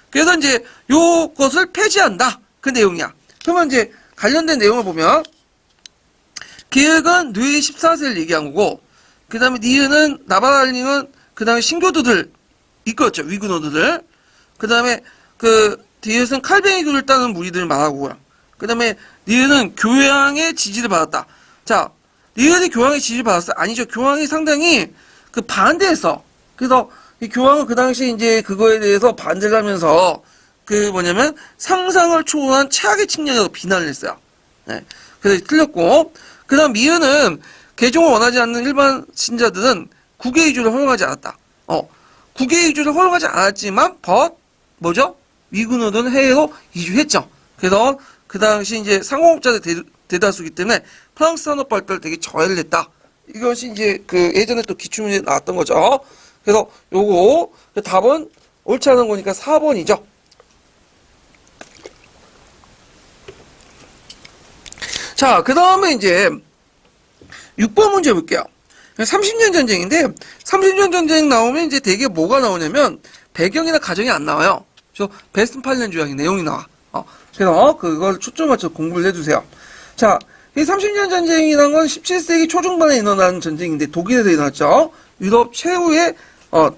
그래서 이제 요것을 폐지한다 그 내용이야. 그러면 이제 관련된 내용을 보면 개혁은 루이 14세를 얘기한 거고, 그 다음에 니은은 나바랄링은 그 다음에 신교도들 이끌었죠. 위그노들을. 그 다음에 그 뒤에서는 칼뱅이교를 따는 무리들을 말하고요. 그 다음에 니은은 교황의 지지를 받았다. 자, 니은이 교황의 지지를 받았어요? 아니죠. 교황이 상당히 그 반대했어. 그래서 이 교황은 그 당시 이제 그거에 대해서 반대를 하면서 그 뭐냐면 상상을 초월한 최악의 칙령이라고 비난을 했어요. 네. 그래서 틀렸고, 그 다음 미은은 개종을 원하지 않는 일반 신자들은 국외 이주를 허용하지 않았다. 국외 이주를 허용하지 않았지만 뭐죠? 위그노들은 해외로 이주했죠. 그래서 그 당시 이제 상공업자들 대다수기 때문에 프랑스 산업 발달을 되게 저해를 했다. 이것이 이제 그 예전에 또 기출문제 나왔던 거죠. 그래서 요거 답은 옳지 않은 거니까 4번이죠. 자, 그 다음에 이제 6번 문제 볼게요. 30년 전쟁인데, 30년 전쟁 나오면 이제 되게 뭐가 나오냐면, 배경이나 가정이 안 나와요. 그래서 베스트 8년 조약의 내용이 나와. 그래서 그걸 초점 맞춰 공부를 해주세요. 자, 이 30년 전쟁이라는 건 17세기 초중반에 일어난 전쟁인데, 독일에서 일어났죠. 유럽 최후의,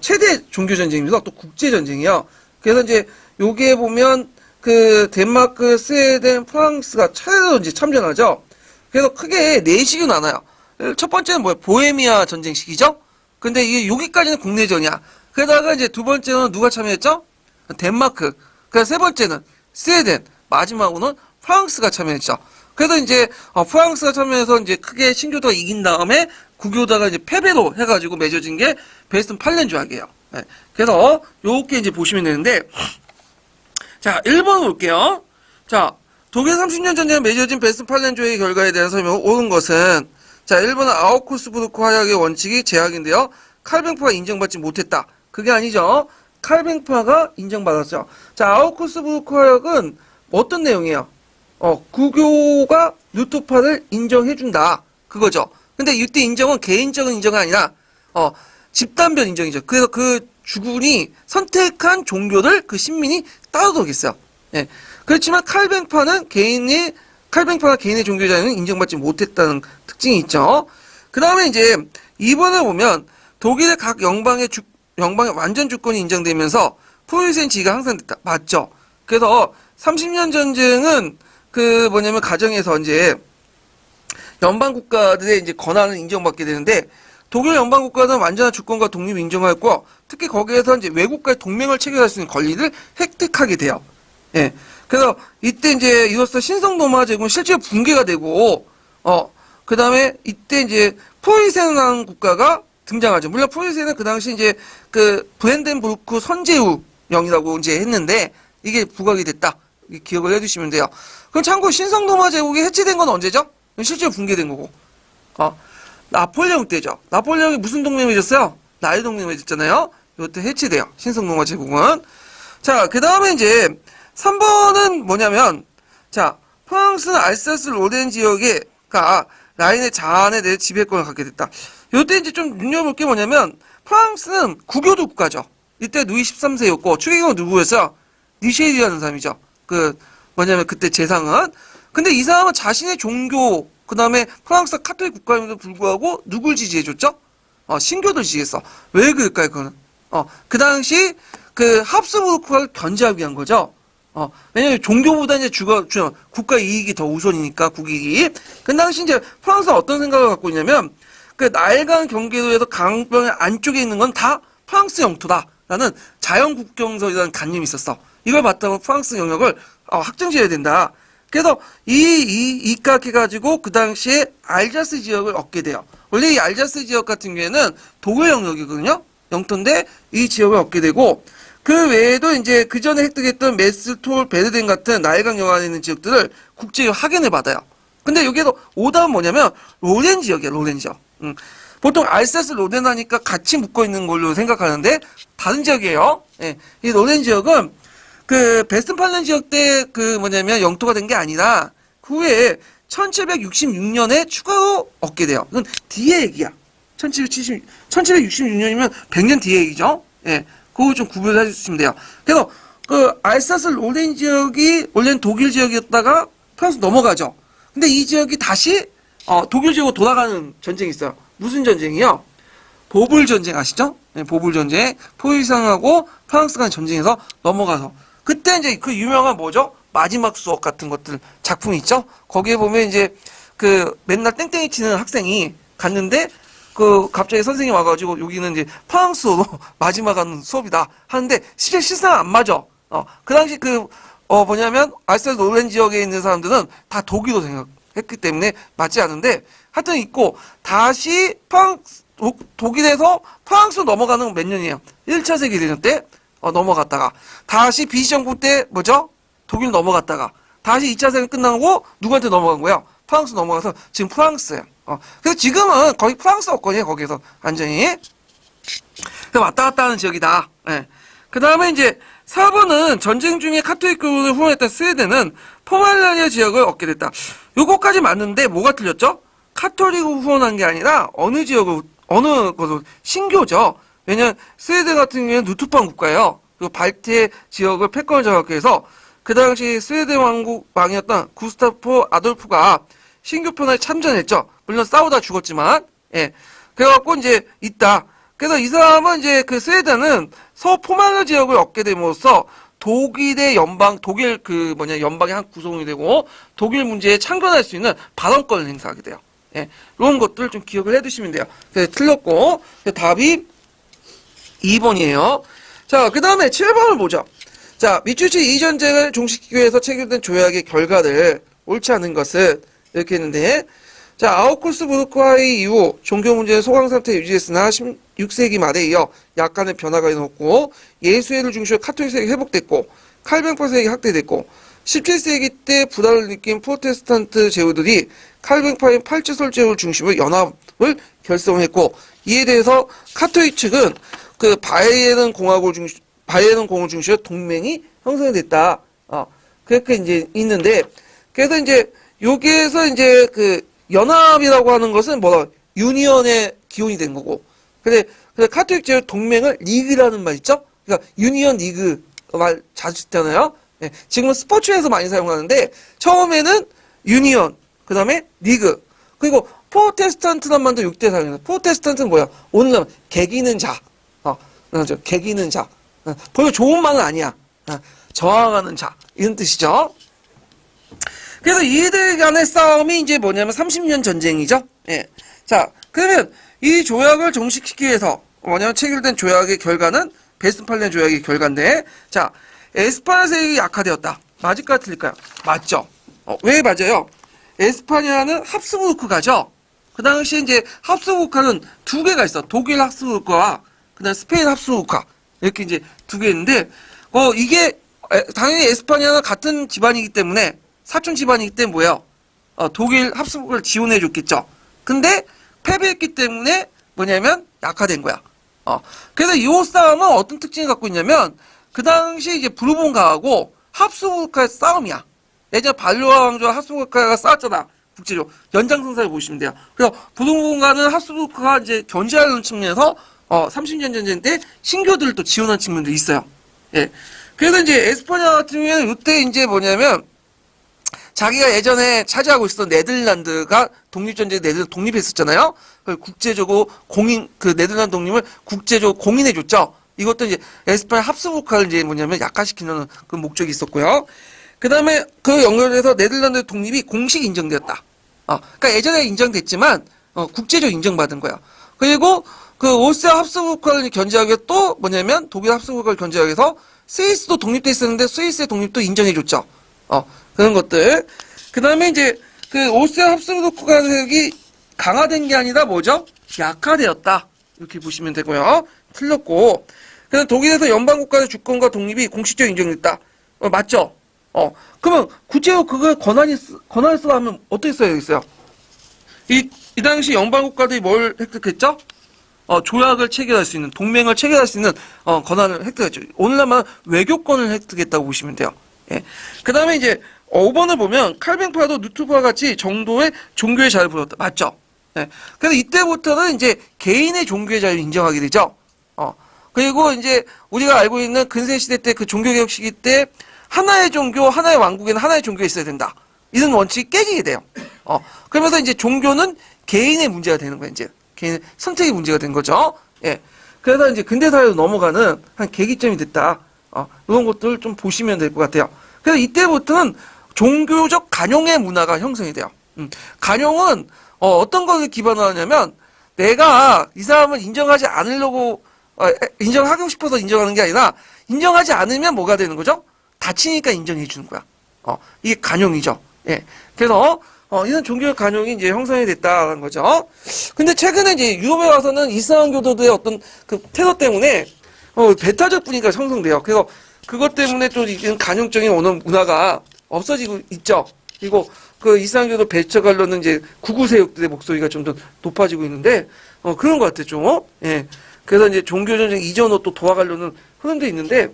최대 종교전쟁입니다. 또 국제전쟁이요. 그래서 이제, 여기에 보면, 그, 덴마크, 스웨덴, 프랑스가 차례로 이제 참전하죠. 그래서 크게 4식이 나눠요. 첫 번째는 뭐야? 보헤미아 전쟁식이죠? 근데 이게 여기까지는 국내전이야. 그러다가 이제 두 번째는 누가 참여했죠? 덴마크. 그래서 세 번째는 스웨덴. 마지막으로는 프랑스가 참여했죠. 그래서 이제, 프랑스가 참여해서 이제 크게 신교도가 이긴 다음에 구교도가 이제 패배로 해가지고 맺어진 게 베스트 8년 조약이에요. 네. 그래서 요렇게 이제 보시면 되는데, 자, 1번 볼게요. 자, 독일 30년 전쟁에 맺어진 베스트 8년 조약의 결과에 대한 설명을 옳은 것은, 자, 1번은 아우쿠스부르크 화약의 원칙이 제약인데요. 칼뱅파가 인정받지 못했다. 그게 아니죠. 칼뱅파가 인정받았죠. 자, 아우쿠스부르크 화약은 어떤 내용이에요? 구교가 루터파를 인정해준다. 그거죠. 근데 이때 인정은 개인적인 인정이 아니라, 집단별 인정이죠. 그래서 그 주군이 선택한 종교를 그 신민이 따르도록 했어요. 예. 그렇지만 칼뱅파는 개인이 칼뱅파가 개인의 종교 자유는 인정받지 못했다는 특징이 있죠. 그 다음에 이제 2번을 보면 독일의 각 영방의 완전 주권이 인정되면서 포유세인 지위가 항상 됐다. 맞죠? 그래서 30년 전쟁은 그 뭐냐면 가정에서 이제 연방 국가들의 이제 권한을 인정받게 되는데 독일 연방 국가는 완전한 주권과 독립을 인정하였고 특히 거기에서 이제 외국과의 동맹을 체결할 수 있는 권리를 획득하게 돼요. 예. 그래서 이때 이제 이로써 신성 로마 제국은 실제로 붕괴가 되고 그 다음에 이때 이제 포이센이라는 국가가 등장하죠. 물론 포이센은 그 당시 이제 그 브랜덴부르크 선제후령이라고 이제 했는데 이게 부각이 됐다. 기억을 해두시면 돼요. 그럼 참고 신성 로마 제국이 해체된 건 언제죠? 실제로 붕괴된 거고. 나폴레옹 때죠. 나폴레옹이 무슨 동맹 맺었어요? 나일 동맹 맺었잖아요. 이때 해체돼요. 신성 로마 제국은. 자, 그 다음에 이제 3번은 뭐냐면, 자, 프랑스는 알사스 로렌 지역에가 라인의 자한에 대해 지배권을 갖게 됐다. 이때 이제 좀 눈여볼 게 뭐냐면, 프랑스는 국교도 국가죠. 이때 루이 13세였고, 추기경은 누구였어요? 니쉐리라는 사람이죠. 뭐냐면 그때 재상은. 근데 이 사람은 자신의 종교, 그 다음에 프랑스가 카톨릭 국가임에도 불구하고 누굴 지지해줬죠? 신교를 지지했어. 왜 그럴까요, 그거는? 그 당시 합스부르크를 견제하기 위한 거죠. 왜냐면 종교보다 이제 국가 이익이 더 우선이니까, 국익이. 그 당시 이제 프랑스는 어떤 생각을 갖고 있냐면, 나일강 경계도에서 강병의 안쪽에 있는 건 다 프랑스 영토다라는 자연국경설이라는 관념이 있었어. 이걸 바탕으로 프랑스 영역을 확정지어야 된다. 그래서 이각해가지고 그 당시에 알자스 지역을 얻게 돼요. 원래 이 알자스 지역 같은 경우에는 독일 영역이거든요. 영토인데 이 지역을 얻게 되고 그 외에도 이제 그 전에 획득했던 메스톨, 베르덴 같은 나일강 영안에 있는 지역들을 국제 확인을 받아요. 근데 여기에도 오답은 뭐냐면 로렌 지역이에요. 로렌 지역. 보통 알사스 로렌 하니까 같이 묶어 있는 걸로 생각하는데 다른 지역이에요. 예. 이 로렌 지역은 베스턴팔렌 지역 때 뭐냐면 영토가 된 게 아니라 그 후에 1766년에 추가로 얻게 돼요. 이건 뒤의 얘기야. 1766년이면 100년 뒤의 얘기죠. 예. 그거 좀 구별해 주시면 돼요. 그래서 알사스 로렌 지역이 원래는 독일 지역이었다가 프랑스 넘어가죠. 근데 이 지역이 다시 독일 지역으로 돌아가는 전쟁이 있어요. 무슨 전쟁이요? 보불 전쟁 아시죠? 네, 보불 전쟁. 포위상하고 프랑스 간 전쟁에서 넘어가서 그때 이제 그 유명한 뭐죠? 마지막 수업 같은 것들 작품이 있죠? 거기에 보면 이제 맨날 땡땡이 치는 학생이 갔는데 갑자기 선생님 와가지고 여기는 이제 프랑스어로 마지막 하는 수업이다 하는데 실상 안 맞아. 그 당시 뭐냐면 알사스 로렌 지역에 있는 사람들은 다 독일어 생각했기 때문에 맞지 않은데 하여튼 있고 다시 독일에서 프랑스로 넘어가는 건 몇 년이에요? 1차 세계대전 때 넘어갔다가 다시 비시정부 때 뭐죠? 독일 넘어갔다가 다시 2차 세계 끝나고 누구한테 넘어간 거예요? 프랑스 넘어가서 지금 프랑스예요. 그래서 지금은 거의 프랑스어권이에요. 거기서 완전히. 그래서 왔다 갔다 하는 지역이다. 예. 그 다음에 이제 4번은 전쟁 중에 카톨릭교를 후원했던 스웨덴은 포말라니아 지역을 얻게 됐다. 요거까지 맞는데 뭐가 틀렸죠? 카톨릭을 후원한 게 아니라 어느 것을 신교죠. 왜냐면 스웨덴 같은 경우에는 루트판 국가예요. 그리고 발트 지역을 패권을 장악해 해서 그 당시 스웨덴 왕이었던 구스타프 아돌프가 신교 편에 참전했죠. 물론 싸우다 죽었지만, 예. 그래갖고 이제 있다. 그래서 이 사람은 이제 스웨덴은 서포말라 지역을 얻게 됨으로써 독일의 독일 연방의 한 구성이 되고 독일 문제에 참견할 수 있는 발언권을 행사하게 돼요. 예. 이런 것들 좀 기억을 해두시면 돼요. 그래서 틀렸고, 답이 2번이에요. 자, 그 다음에 7번을 보죠. 자, 미추리 이전쟁을 종식시키기 위해서 체결된 조약의 결과를 옳지 않은 것은 이렇게 했는데, 자, 아우쿠스부르크화의 이후 종교 문제는 소강 상태에 유지했으나 16세기 말에 이어 약간의 변화가 일어났고 예수회를 중심으로 카톨릭세력이 회복됐고 칼뱅파 세력이 확대됐고 17세기 때 불안을 느낀 프로테스탄트 제후들이 칼뱅파인 팔찌설제를 중심으로 연합을 결성했고 이에 대해서 카톨릭 측은 바이에른 공을 중심으로 동맹이 형성이 됐다. 그렇게 이제 있는데 그래서 이제 여기에서 이제 연합이라고 하는 것은 유니언의 기원이 된 거고. 근데 카톨릭 제후 동맹을 리그라는 말 있죠? 그러니까 유니언 리그 말 자주 듣잖아요. 네, 지금은 스포츠에서 많이 사용하는데 처음에는 유니온, 그 다음에 리그, 그리고 프로테스탄트란만도 6대 4입니다. 프로테스탄트는 뭐야? 오늘 개기는 자, 그렇죠. 개기는 자, 별로 좋은 말은 아니야. 저항하는 자 이런 뜻이죠. 그래서 이들 간의 싸움이 이제 뭐냐면 30년 전쟁이죠. 예. 자, 그러면 이 조약을 종식시키기 위해서 뭐냐면 체결된 조약의 결과는 베스트팔렌 조약의 결과인데, 자, 에스파냐 세력이 약화되었다. 맞을까 틀릴까요? 맞죠. 왜 맞아요? 에스파냐는 합스부르크가죠. 그 당시에 이제 합스부르크는 두 개가 있어. 독일 합스부르크와 그다음 스페인 합스부르크 이렇게 이제 두 개 있는데, 이게 당연히 에스파냐는 같은 집안이기 때문에 사촌 집안이기 때문에 뭐예요? 독일 합스부르크를 지원해 줬겠죠. 근데 패배했기 때문에 뭐냐면 약화된 거야. 그래서 이 싸움은 어떤 특징을 갖고 있냐면, 그 당시 이제 부르본가하고 합스부르크의 싸움이야. 예전 발로아 왕조와 합스부르크가 싸웠잖아. 국제적으로 연장선상을 보시면 돼요. 그래서 부르본가는 합스부르크가 이제 견제하는 측면에서 30년 전쟁 때 신교들을 또 지원한 측면도 있어요. 예. 그래서 이제 에스파냐 같은 경우에는 이때 이제 뭐냐면, 자기가 예전에 차지하고 있었던 네덜란드가 독립전쟁에 네덜란드 독립했었잖아요. 국제적으로 그 네덜란드 독립을 국제적으로 공인해줬죠. 이것도 이제 에스파냐 합스부르크를 이제 뭐냐면 약화시키는 그 목적이 있었고요. 그 다음에 그 연결돼서 네덜란드 독립이 공식 인정되었다. 그러니까 예전에 인정됐지만, 국제적으로 인정받은 거야. 그리고 그 오스트리아 합스부르크를 견제하기 위해 또 뭐냐면 독일 합스부르크를 견제하기 위해서 스위스도 독립돼 있었는데 스위스의 독립도 인정해줬죠. 그런 것들. 그 다음에 이제 그 오스트리아 합스부르크가 세력이 강화된 게 아니라 뭐죠? 약화되었다. 이렇게 보시면 되고요. 틀렸고. 그래서 독일에서 연방국가의 주권과 독립이 공식적으로 인정됐다. 맞죠? 그러면 구체적으로 그걸 권한을 쓰라 하면 어떻게 써야 되겠어요? 이 당시 연방국가들이 뭘 획득했죠? 조약을 체결할 수 있는, 동맹을 체결할 수 있는, 권한을 획득했죠. 오늘날만 외교권을 획득했다고 보시면 돼요. 예. 그 다음에 이제, 5번을 보면, 칼뱅파도 누트파와 같이 정도의 종교의 자유를 보였다. 맞죠? 예. 그래서 이때부터는 이제 개인의 종교의 자유를 인정하게 되죠. 그리고 이제, 우리가 알고 있는 근세시대 때 그 종교개혁 시기 때, 하나의 종교, 하나의 왕국에는 하나의 종교가 있어야 된다. 이런 원칙이 깨지게 돼요. 그러면서 이제 종교는 개인의 문제가 되는 거예요, 이제. 개인 선택의 문제가 된 거죠. 예. 그래서 이제 근대사회로 넘어가는 한 계기점이 됐다. 이런 것들 좀 보시면 될 것 같아요. 그래서 이때부터는 종교적 간용의 문화가 형성이 돼요. 간용은, 어떤 것을 기반으로 하냐면, 내가 이 사람을 인정하지 않으려고, 인정하고 싶어서 인정하는 게 아니라, 인정하지 않으면 뭐가 되는 거죠? 다치니까 인정해 주는 거야. 이게 간용이죠. 예. 그래서, 이런 종교적 간용이 이제 형성이 됐다는 거죠. 근데 최근에 이제 유럽에 와서는 이슬람교도들의 어떤 그 테러 때문에, 배타적 분위기가 형성돼요. 그래서 그것 때문에 또 이런 간용적인 어느 문화가 없어지고 있죠. 그리고 그 이슬람교도 배척하려는 이제 구구세력들의 목소리가 좀 더 높아지고 있는데, 그런 것 같아요, 좀. 예. 그래서 이제 종교전쟁 이전으로 또 도와가려는 흐름도 있는데,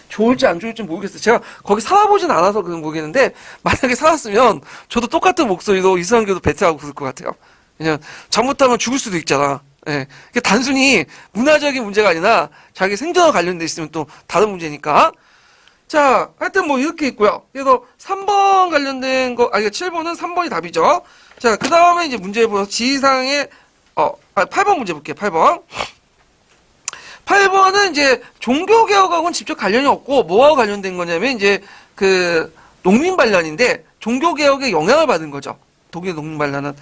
좋을지 안 좋을지 모르겠어요. 제가 거기 살아보진 않아서 그건 모르겠는데, 만약에 살았으면 저도 똑같은 목소리로 이슬람교도 배틀하고 그럴 것 같아요. 그냥 잘못하면 죽을 수도 있잖아. 예. 그게 단순히 문화적인 문제가 아니라 자기 생존과 관련돼 있으면 또 다른 문제니까. 자, 하여튼 뭐 이렇게 있고요. 그래서 3번 관련된 거, 7번은 3번이 답이죠. 자, 그 다음에 이제 문제 보서 지상의, 8번 문제 볼게요. 8번. 8번은 이제 종교개혁하고는 직접 관련이 없고 뭐하고 관련된 거냐면 이제 그 농민반란인데 종교개혁에 영향을 받은 거죠. 독일 농민반란은.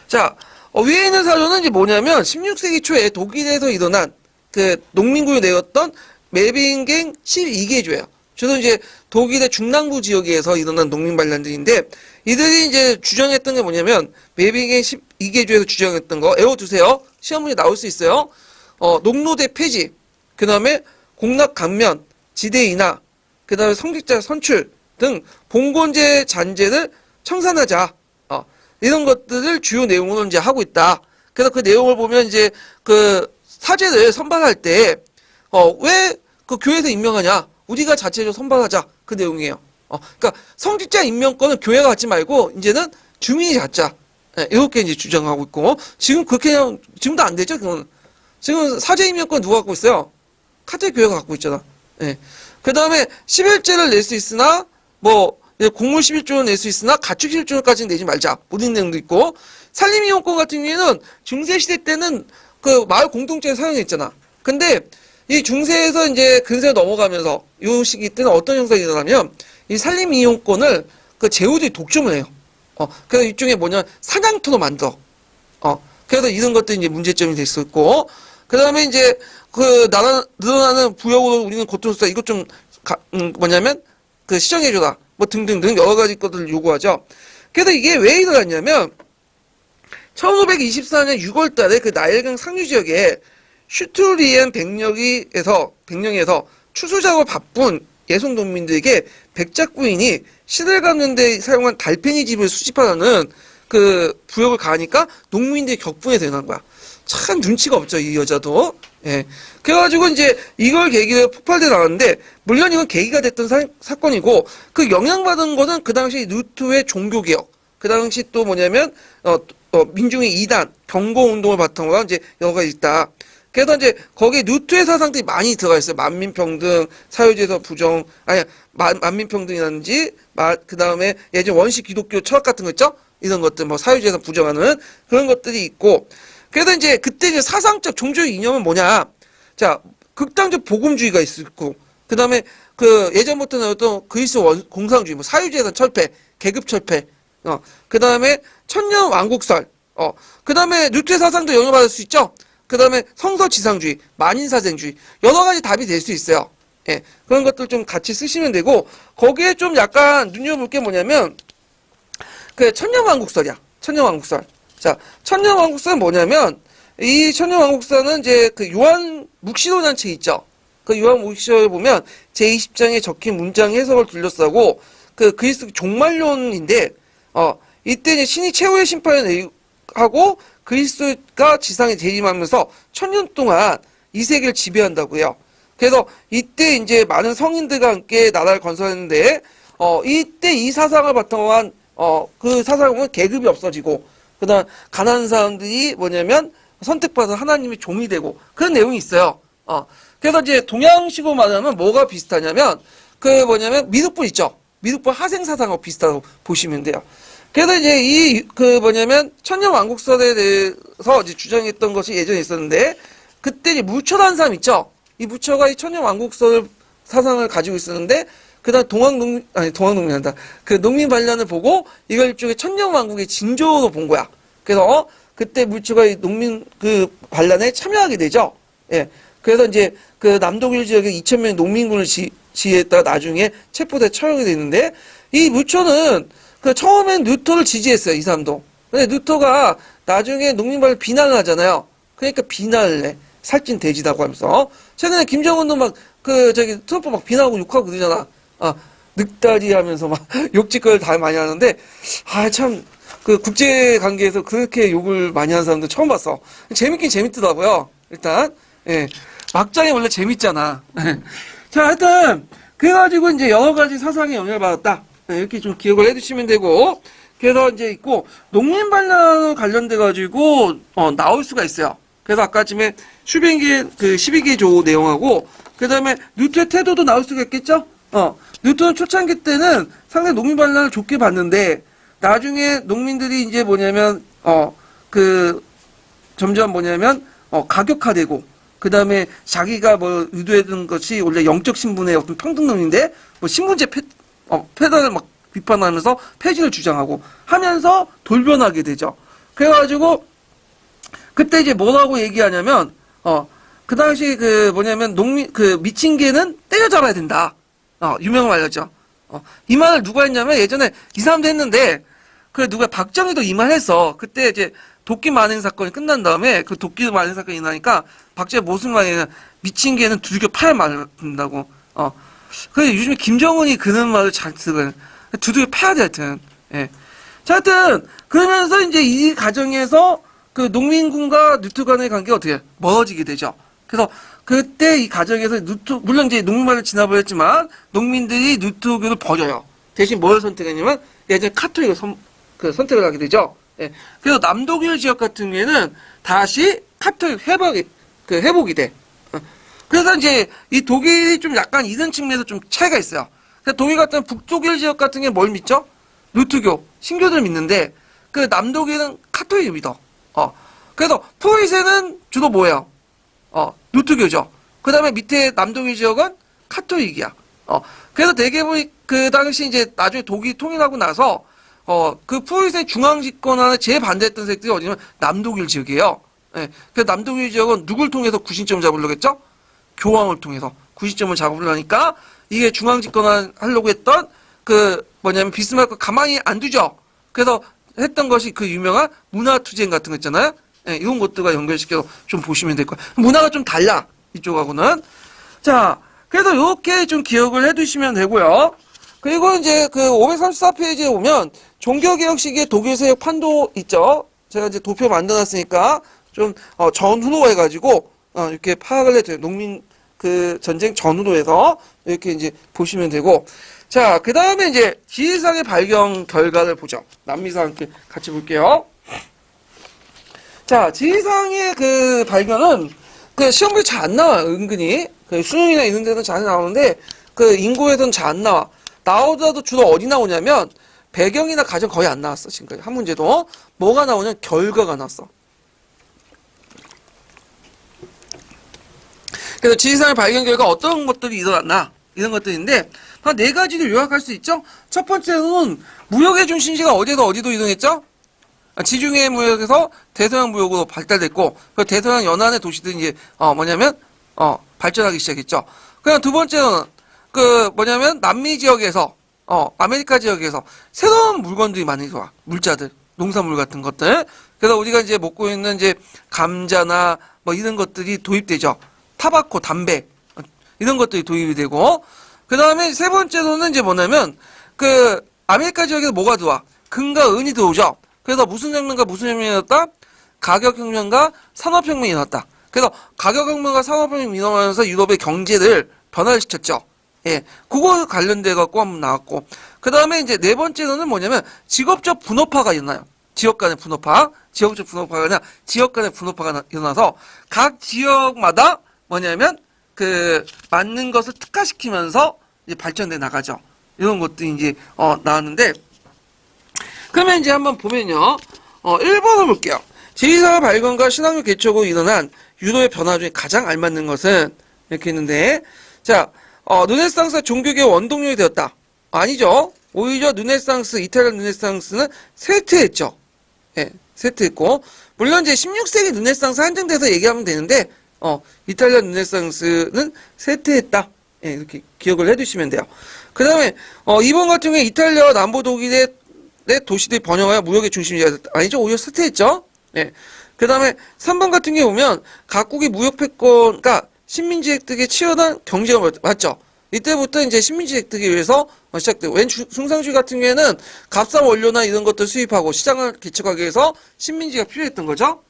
자, 위에 있는 사료는 이제 뭐냐면 16세기 초에 독일에서 일어난 그 농민군이 내었던 메빙갱 12개조예요. 주로 이제 독일의 중남부 지역에서 일어난 농민반란들인데 이들이 이제 주장했던 게 뭐냐면 메빙갱 12개조에서 주장했던 거 외워두세요. 시험 문제 나올 수 있어요. 농노대 폐지, 그 다음에 공락 감면, 지대 인하, 그 다음에 성직자 선출 등 봉건제 잔재를 청산하자. 이런 것들을 주요 내용으로 이제 하고 있다. 그래서 그 내용을 보면 이제 그 사제를 선발할 때, 왜 그 교회에서 임명하냐? 우리가 자체적으로 선발하자. 그 내용이에요. 그러니까 성직자 임명권은 교회가 갖지 말고 이제는 주민이 갖자. 예, 이렇게 이제 주장하고 있고, 지금 그렇게, 지금도 안 되죠, 그거는. 지금 사제 임명권 누가 갖고 있어요? 카톨릭 교회가 갖고 있잖아. 예. 그 다음에 11제를 낼 수 있으나, 곡물 11조는 낼 수 있으나 가축 11조까지는 내지 말자. 모든 내용도 있고, 산림이용권 같은 경우에는 중세시대 때는 그 마을 공동체에 사용했잖아. 근데 이 중세에서 이제 근세로 넘어가면서 이 시기 때는 어떤 현상이 일어나면 이 산림이용권을 그 제후들이 독점을 해요. 그래서 일종의 뭐냐, 사냥터로 만들어. 그래서 이런 것들이 이제 문제점이 될 수 있고, 그 다음에 이제 그 늘어나는 부역으로 우리는 고통스럽다. 이것 좀, 뭐냐면, 그 시정해줘라. 뭐 등등등 여러 가지 것들을 요구하죠. 그래서 이게 왜 일어났냐면, 1524년 6월 달에 그 나일강 상류 지역에 슈투리엔 백령에서 추수작업 바쁜 예송 농민들에게 백작부인이 시들 갚는 데 사용한 달팽이 집을 수집하라는 그 부역을 가하니까 농민들이 격분이 되는 거야. 참 눈치가 없죠, 이 여자도. 예. 그래가지고 이제 이걸 계기로 폭발돼 나왔는데, 물론 이건 계기가 됐던 사건이고, 그 영향받은 것은 그 당시 루트의 종교개혁, 그 당시 또 뭐냐면, 민중의 이단, 경고운동을 바탕으로 한 이제 여러 가지 있다. 그래서 이제 거기에 루트의 사상들이 많이 들어가 있어요. 만민평등, 사회주의에서 부정, 만민평등이라든지, 그 다음에 예전 원시 기독교 철학 같은 거 있죠? 이런 것들, 뭐 사회주의에서 부정하는 그런 것들이 있고, 그래서 이제 그때 이제 사상적 종교적 이념은 뭐냐? 자, 극단적 복음주의가 있고, 그 다음에 그 예전부터 나왔던 그리스 공상주의, 뭐 사유주의에서 철폐, 계급 철폐, 그 다음에 천년 왕국설, 그 다음에 루트의 사상도 영향받을 수 있죠? 그 다음에 성서지상주의, 만인사생주의, 여러 가지 답이 될 수 있어요. 예, 그런 것들 좀 같이 쓰시면 되고, 거기에 좀 약간 눈여볼 게 뭐냐면, 그 천년왕국설이야. 천년왕국설. 자, 천년왕국설은 뭐냐면, 이 천년왕국설은 이제 그 요한 묵시록이라는 책 있죠? 그 요한 묵시록에 보면 제20장에 적힌 문장 해석을 둘러싸고, 그 그리스 종말론인데, 이때 이제 신이 최후의 심판을 하고, 그리스가 지상에 재림하면서 천년 동안 이 세계를 지배한다고요. 그래서 이때 이제 많은 성인들과 함께 나라를 건설했는데, 이때 이 사상을 바탕으로 한, 그 사상을 보면 계급이 없어지고, 그 다음, 가난한 사람들이 뭐냐면, 선택받아서 하나님의 종이 되고, 그런 내용이 있어요. 그래서 이제 동양식으로 말하면 뭐가 비슷하냐면, 그 뭐냐면, 미륵불 있죠? 미륵불 하생 사상하고 비슷하다고 보시면 돼요. 그래서 이제 천년왕국설에 대해서 이제 주장했던 것이 예전에 있었는데, 그때 이제 무초라는 사람 있죠? 이 무초가 이 천년왕국설 사상을 가지고 있었는데, 그 다음 동학농민한다. 그 농민 반란을 보고, 이걸 일종의 천년왕국의 징조로 본 거야. 그래서, 그때 무초가 이 농민 그 반란에 참여하게 되죠? 예. 그래서 이제 그 남독일 지역에 2,000명의 농민군을 지휘했다가 나중에 체포돼 처형이 되는데, 이 무초는 그 처음엔 루터를 지지했어요, 이 사람도. 근데 루터가 나중에 농민반을 비난을 하잖아요. 그러니까 비난을 해. 살찐 돼지다고 하면서. 최근에 김정은도 막, 트럼프 막 비난하고 욕하고 그러잖아. 늑다리 하면서 막 욕짓거리를 다 많이 하는데, 참, 그 국제 관계에서 그렇게 욕을 많이 하는 사람도 처음 봤어. 재밌긴 재밌더라고요. 일단, 예. 막장이 원래 재밌잖아. 자, 하여튼, 그래가지고 이제 여러 가지 사상에 영향을 받았다. 이렇게 좀 기억을 해두시면 되고, 그래서 이제 있고, 농민 반란과 관련돼가지고, 나올 수가 있어요. 그래서 아까쯤에 슈뱅기의 그 12개 조 내용하고, 그 다음에 루터의 태도도 나올 수가 있겠죠? 루터는 초창기 때는 상당히 농민 반란을 좋게 봤는데, 나중에 농민들이 이제 점점 가격화되고, 그 다음에 자기가 뭐 의도했던 것이 원래 영적 신분의 어떤 평등론인데, 뭐 신분제 폐단을 막 비판하면서 폐지를 주장하고 하면서 돌변하게 되죠. 그래가지고, 그때 이제 뭐라고 얘기하냐면, 그 당시 미친 개는 때려잡아야 된다. 유명한 말이죠. 이 말을 누가 했냐면 예전에 이 사람도 했는데, 박정희도 이 말 했어. 그때 이제 도끼 만행 사건이 끝난 다음에 그 도끼 만행 사건이 나니까 박정희 무슨 말이냐. 미친 개는 두들겨 파야 말을 듣는다고. 그래서 요즘에 김정은이 그런 말을 잘 쓰거든. 두들겨 패야 돼, 하여튼. 예. 자, 하여튼, 그러면서 이제 이 과정에서 그 농민군과 루터 간의 관계가 어떻게 멀어지게 되죠. 그래서 그때 이 과정에서 물론 이제 농민반을 진압을 농민들이 루터교를 버려요. 대신 뭘 선택했냐면 예전에 카톨릭을 선택을 하게 되죠. 예. 그래서 남독일 지역 같은 경우에는 다시 카톨릭 회복이 돼. 그래서 이제 이 독일이 좀 약간 이런 측면에서 좀 차이가 있어요. 독일 같은 북독일 지역 같은 게 뭘 믿죠? 루트교, 신교들 믿는데, 그 남독일은 카톨릭을 믿어. 그래서 프로이센은 주로 뭐예요? 루트교죠. 그 다음에 밑에 남독일 지역은 카톨릭이야. 그래서 대개 그 당시 이제 나중에 독일이 통일하고 나서, 그 프로이센 중앙집권안에 제일 반대했던 세력들이 어디냐면 남독일 지역이에요. 예. 그래서 남독일 지역은 누굴 통해서 구신점을 잡으려고 했죠? 교황을 통해서 구신점을 잡으려니까 이게 중앙집권을 하려고 했던 그 뭐냐면 비스마르크 가만히 안 두죠. 그래서 했던 것이 그 유명한 문화투쟁 같은 거 있잖아요. 예, 이런 것들과 연결시켜서 좀 보시면 될 거예요. 문화가 좀 달라 이쪽하고는. 자, 그래서 이렇게 좀 기억을 해두시면 되고요. 그리고 이제 그 534페이지에 오면 종교개혁 시기의 독일 세력 판도 있죠. 제가 이제 도표 만들어놨으니까 좀 전후로 해가지고 이렇게 파악을 해줘요. 농민 그 전쟁 전후로 해서 이렇게 이제 보시면 되고. 자, 그 다음에 이제 지리상의 발견 결과를 보죠. 남미상 함께 같이 볼게요. 자, 지리상의 그 발견은 그 시험에 잘 안 나와요. 은근히 그 수능이나 이런 데는 잘 나오는데 그 인고에서는 잘 안 나와. 나오더라도 주로 어디 나오냐면 배경이나 가정 거의 안 나왔어. 지금까지 한 문제도. 뭐가 나오냐면 결과가 나왔어. 그래서 지리상의 발견 결과 어떤 것들이 일어났나 이런 것들인데 한 네 가지를 요약할 수 있죠. 첫 번째는 무역의 중심지가 어디에서 어디로 이동했죠? 지중해 무역에서 대서양 무역으로 발달됐고 그 대서양 연안의 도시들이 이제 뭐냐면 발전하기 시작했죠. 그냥 두 번째는 그 뭐냐면 남미 지역에서 아메리카 지역에서 새로운 물건들이 많이 들어와. 물자들, 농산물 같은 것들. 그래서 우리가 이제 먹고 있는 이제 감자나 뭐 이런 것들이 도입되죠. 타바코, 담배 이런 것들이 도입이 되고 그 다음에 세 번째로는 이제 뭐냐면 그 아메리카 지역에서 뭐가 들어와? 금과 은이 들어오죠. 그래서 무슨 혁명과 무슨 혁명이 일어났다? 가격혁명과 산업혁명이 일어났다. 그래서 가격혁명과 산업혁명이 일어나면서 유럽의 경제를 변화를 시켰죠. 예, 그거 관련돼 갖고 한번 나왔고 그 다음에 이제 네 번째로는 뭐냐면 직업적 분업화가 일어나요. 지역 간의 분업화, 지역적 분업화가 아니라 지역 간의 분업화가 일어나서 각 지역마다 뭐냐면 그 맞는 것을 특화시키면서 이제 발전돼 나가죠. 이런 것들이 이제 나왔는데 그러면 이제 한번 보면요. 1번을 볼게요. 제2사 발견과 신학교 개척으로 일어난 유럽의 변화 중에 가장 알맞는 것은 이렇게 있는데 자, 르네상스가 종교계의 원동력이 되었다. 아니죠. 오히려 르네상스, 이탈리아 르네상스는 쇠퇴했죠. 예, 쇠퇴했고 물론 이제 16세기 르네상스 한정돼서 얘기하면 되는데 이탈리아 르네상스는 쇠퇴했다. 예, 이렇게 기억을 해두시면 돼요. 그 다음에 2번 같은 경우에 이탈리아와 남부 독일의 도시들이 번영하여 무역의 중심지가 됐다. 아니죠. 오히려 쇠퇴했죠. 예. 그 다음에 3번 같은 경우에 보면 각국의 무역 패권, 그러니까 식민지 획득에 치열한 경쟁을 맞죠. 이때부터 이제 식민지 획득에 의해서 시작되고, 웬 중상주의 같은 경우에는 값싼 원료나 이런 것들 수입하고 시장을 개척하기 위해서 식민지가 필요했던 거죠.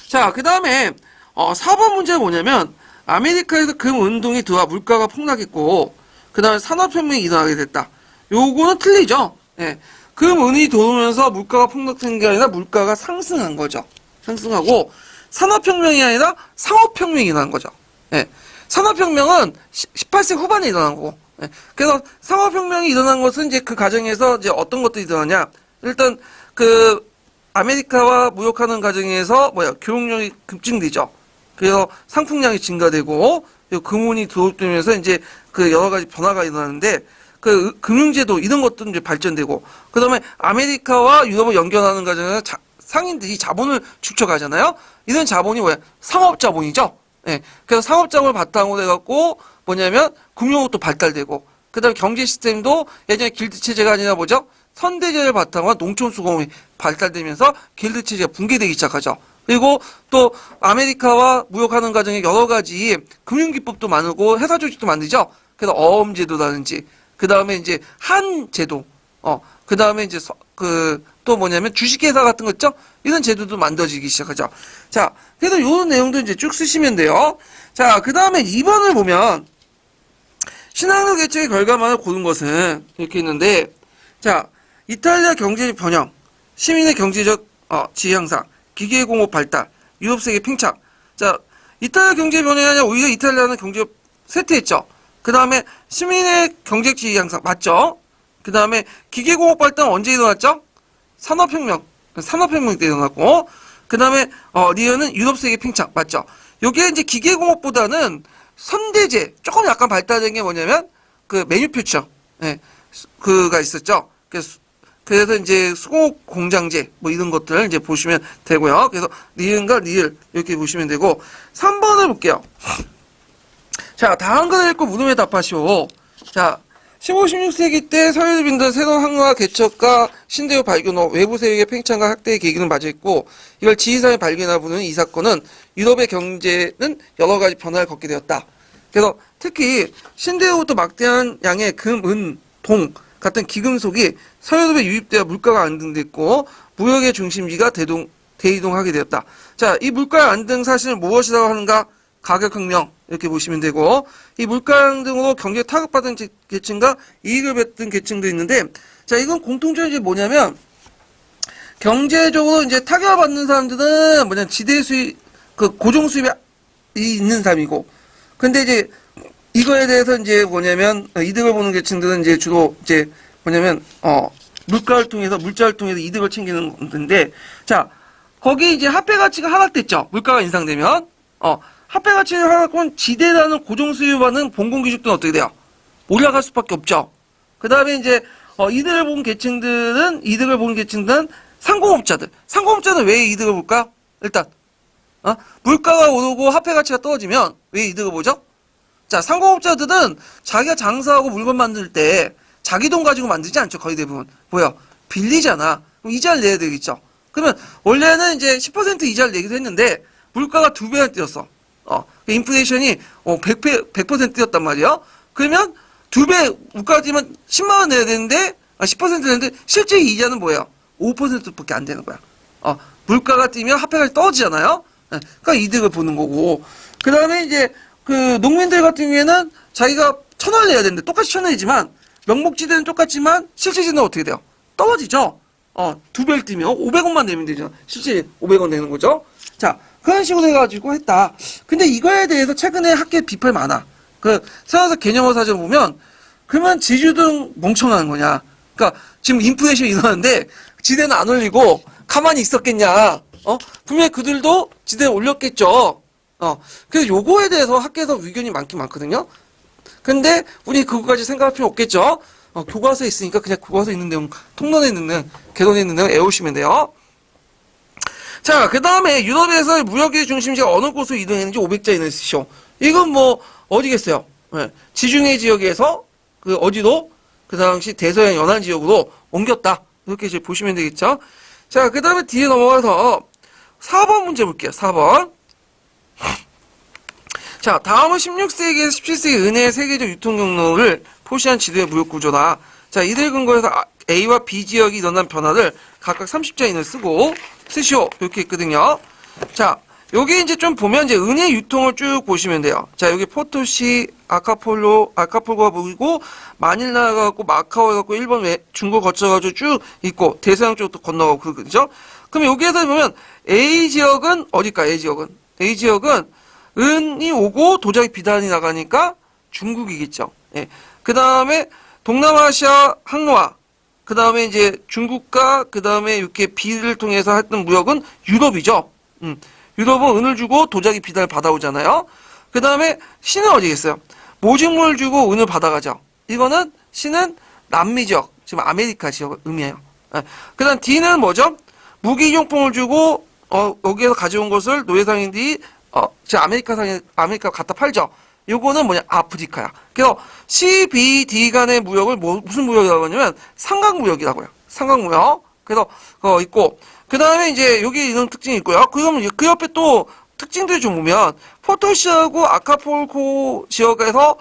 자, 그 다음에 4번 문제가 뭐냐면 아메리카에서 금 운동이 들어와 물가가 폭락했고 그 다음에 산업혁명이 일어나게 됐다. 요거는 틀리죠. 예. 금 은이 들어오면서 물가가 폭락한 게 아니라 물가가 상승한 거죠. 상승하고 산업혁명이 아니라 상업혁명이 일어난 거죠. 예. 산업혁명은 18세 후반에 일어난 거고. 예. 그래서 상업혁명이 일어난 것은 이제 그 과정에서 이제 어떤 것들이 일어나냐. 일단 그 아메리카와 무역하는 과정에서 교역량이 급증되죠. 그래서 상품량이 증가되고 금운이 들어오면서 이제 그 여러 가지 변화가 일어나는데 그 금융제도 이런 것도 이제 발전되고 그다음에 아메리카와 유럽을 연결하는 과정에서 상인들이 자본을 축적하잖아요. 이런 자본이 뭐야? 상업자본이죠. 예. 그래서 상업자본을 바탕으로 해갖고 뭐냐면 금융업도 발달되고 그다음에 경제 시스템도 예전에 길드 체제가 아니라 뭐죠? 선대제를 바탕으로 농촌 수공업이 발달되면서 길드 체제가 붕괴되기 시작하죠. 그리고 또 아메리카와 무역하는 과정에 여러 가지 금융기법도 많고 회사 조직도 만들죠. 그래서 어음제도라든지 그 다음에 이제 한제도, 그 다음에 이제 또 뭐냐면 주식회사 같은 거 있죠? 이런 제도도 만들어지기 시작하죠. 자, 그래서 요 내용도 이제 쭉 쓰시면 돼요. 자, 그 다음에 2번을 보면 신학력 개척의 결과만을 고른 것은 이렇게 있는데, 자, 이탈리아 경제적 변형, 시민의 경제적 지위 향상, 기계공업 발달, 유럽 세계 팽창. 자, 이탈리아 경제 변형이 아니라 오히려 이탈리아는 경제적 쇠퇴했죠. 그 다음에 시민의 경제 지위 향상 맞죠? 그 다음에 기계공업 발전 언제 일어났죠? 산업혁명 때 일어났고, 그 다음에 리은은 유럽 세계 팽창 맞죠? 요게 이제 기계공업보다는 선대제 조금 약간 발달된 게 뭐냐면 그 매뉴팩처 그가 있었죠. 그래서 이제 수공업 공장제 뭐 이런 것들을 이제 보시면 되고요. 그래서 리은과 리을 이렇게 보시면 되고 3번을 볼게요. 자, 다음 거를 읽고 물음에 답하시오. 자, 15, 16세기 때 서유럽인들은 새로운 항로와 개척과 신대륙 발견 후 외부 세력의 팽창과 확대의 계기는 맞아있고 이걸 지리산에 발견하고 부르는 이 사건은 유럽의 경제는 여러 가지 변화를 겪게 되었다. 그래서 특히 신대륙부터 막대한 양의 금, 은, 동 같은 기금속이 서유럽에 유입되어 물가가 안등됐고 무역의 중심지가 대이동하게 되었다. 자, 이 물가 안등 사실은 무엇이라고 하는가? 가격혁명 이렇게 보시면 되고 이 물가 등으로 경제 타격받은 계층과 이익을 뱉은 계층도 있는데 자 이건 공통점이 뭐냐면 경제적으로 이제 타격을 받는 사람들은 뭐냐 지대 수입 그 고정 수입이 있는 사람이고 근데 이제 이거에 대해서 이제 뭐냐면 이득을 보는 계층들은 이제 주로 이제 뭐냐면 물가를 통해서 물자를 통해서 이득을 챙기는 건데 자 거기 이제 화폐 가치가 하락됐죠. 물가가 인상되면 화폐 가치가 하락하면 지대라는 고정 수요받는 봉공기축들은 어떻게 돼요? 올라갈 수밖에 없죠. 그 다음에 이제 이득을 본 계층들은 상공업자들은 왜 이득을 볼까? 일단 물가가 오르고 화폐 가치가 떨어지면 왜 이득을 보죠? 자, 상공업자들은 자기가 장사하고 물건 만들 때 자기 돈 가지고 만들지 않죠. 거의 대부분 뭐야? 빌리잖아. 그럼 이자를 내야 되겠죠. 그러면 원래는 이제 10% 이자를 내기도 했는데 물가가 2배나 뛰었어. 인플레이션이 100% 뛰었단 말이야. 그러면 2배 물가가 뛰면 10만 원 내야 되는데 10% 내는데 실제 이자는 뭐예요? 5%밖에 안 되는 거야. 물가가 뛰면 화폐가 떨어지잖아요. 그러니까 이득을 보는 거고. 그 다음에 이제 그 농민들 같은 경우에는 자기가 1,000원 내야 되는데 똑같이 1,000원이지만 명목지대는 똑같지만 실제지는 어떻게 돼요? 떨어지죠. 2배를 뛰면 500원만 내면 되죠. 실제 500원 내는 거죠. 자, 그런 식으로 해가지고 했다. 근데 이거에 대해서 최근에 학계 비판이 많아. 서양사 개념어 사전 보면, 그러면 지주등 멍청한 거냐. 그러니까 지금 인플레이션이 일어나는데, 지대는 안 올리고, 가만히 있었겠냐. 분명히 그들도 지대를 올렸겠죠. 그래서 요거에 대해서 학계에서 의견이 많긴 많거든요. 근데, 우리 그거까지 생각할 필요 없겠죠. 교과서에 있으니까 그냥 교과서에 있는 내용, 통론에 있는 내용, 개론에 있는 내용 외우시면 돼요. 자, 그 다음에 유럽에서 무역의 중심지가 어느 곳으로 이동했는지 500자 이내에 쓰시오. 이건 뭐, 어디겠어요? 지중해 지역에서, 어디로? 그 당시 대서양 연안 지역으로 옮겼다. 이렇게 이제 보시면 되겠죠? 자, 그 다음에 뒤에 넘어가서 4번 문제 볼게요. 4번. 자, 다음은 16세기에서 17세기 은혜의 세계적 유통 경로를 표시한 지도의 무역 구조다. 자, 이들 근거에서 A와 B 지역이 일어난 변화를 각각 30자 이내에 쓰시오. 이렇게 있거든요. 자, 여기 이제 좀 보면 이제 은혜 유통을 쭉 보시면 돼요. 자, 여기 포토시, 아카폴고가 보이고, 마닐라 가고, 마카오 가고, 일본 중국 거쳐가지고 쭉 있고, 대서양 쪽도 건너가고, 그러죠? 그럼 여기에서 보면, A 지역은, 어딜까, A 지역은, 은이 오고, 도자기 비단이 나가니까, 중국이겠죠. 예. 그 다음에, 동남아시아 항로화, 그 다음에 이제 중국과 그 다음에 이렇게 비를 통해서 했던 무역은 유럽이죠. 유럽은 은을 주고 도자기 비단을 받아오잖아요. 그 다음에 신은 어디겠어요? 모직물을 주고 은을 받아가죠. 이거는 신은 남미 지역, 지금 아메리카 지역을 의미해요. 그 다음 D는 뭐죠? 무기용품을 주고 여기에서 가져온 것을 노예상인들이 지금 아메리카 갖다 팔죠. 요거는 뭐냐? 아프리카야. 그래서 C, B, D 간의 무역을 무슨 무역이라고 하냐면 삼각무역이라고 해요. 삼각무역. 그래서 있고 그 다음에 이제 여기 이런 특징이 있고요. 그럼 그 옆에 또 특징들 좀 보면 포토시하고 아카폴코 지역에서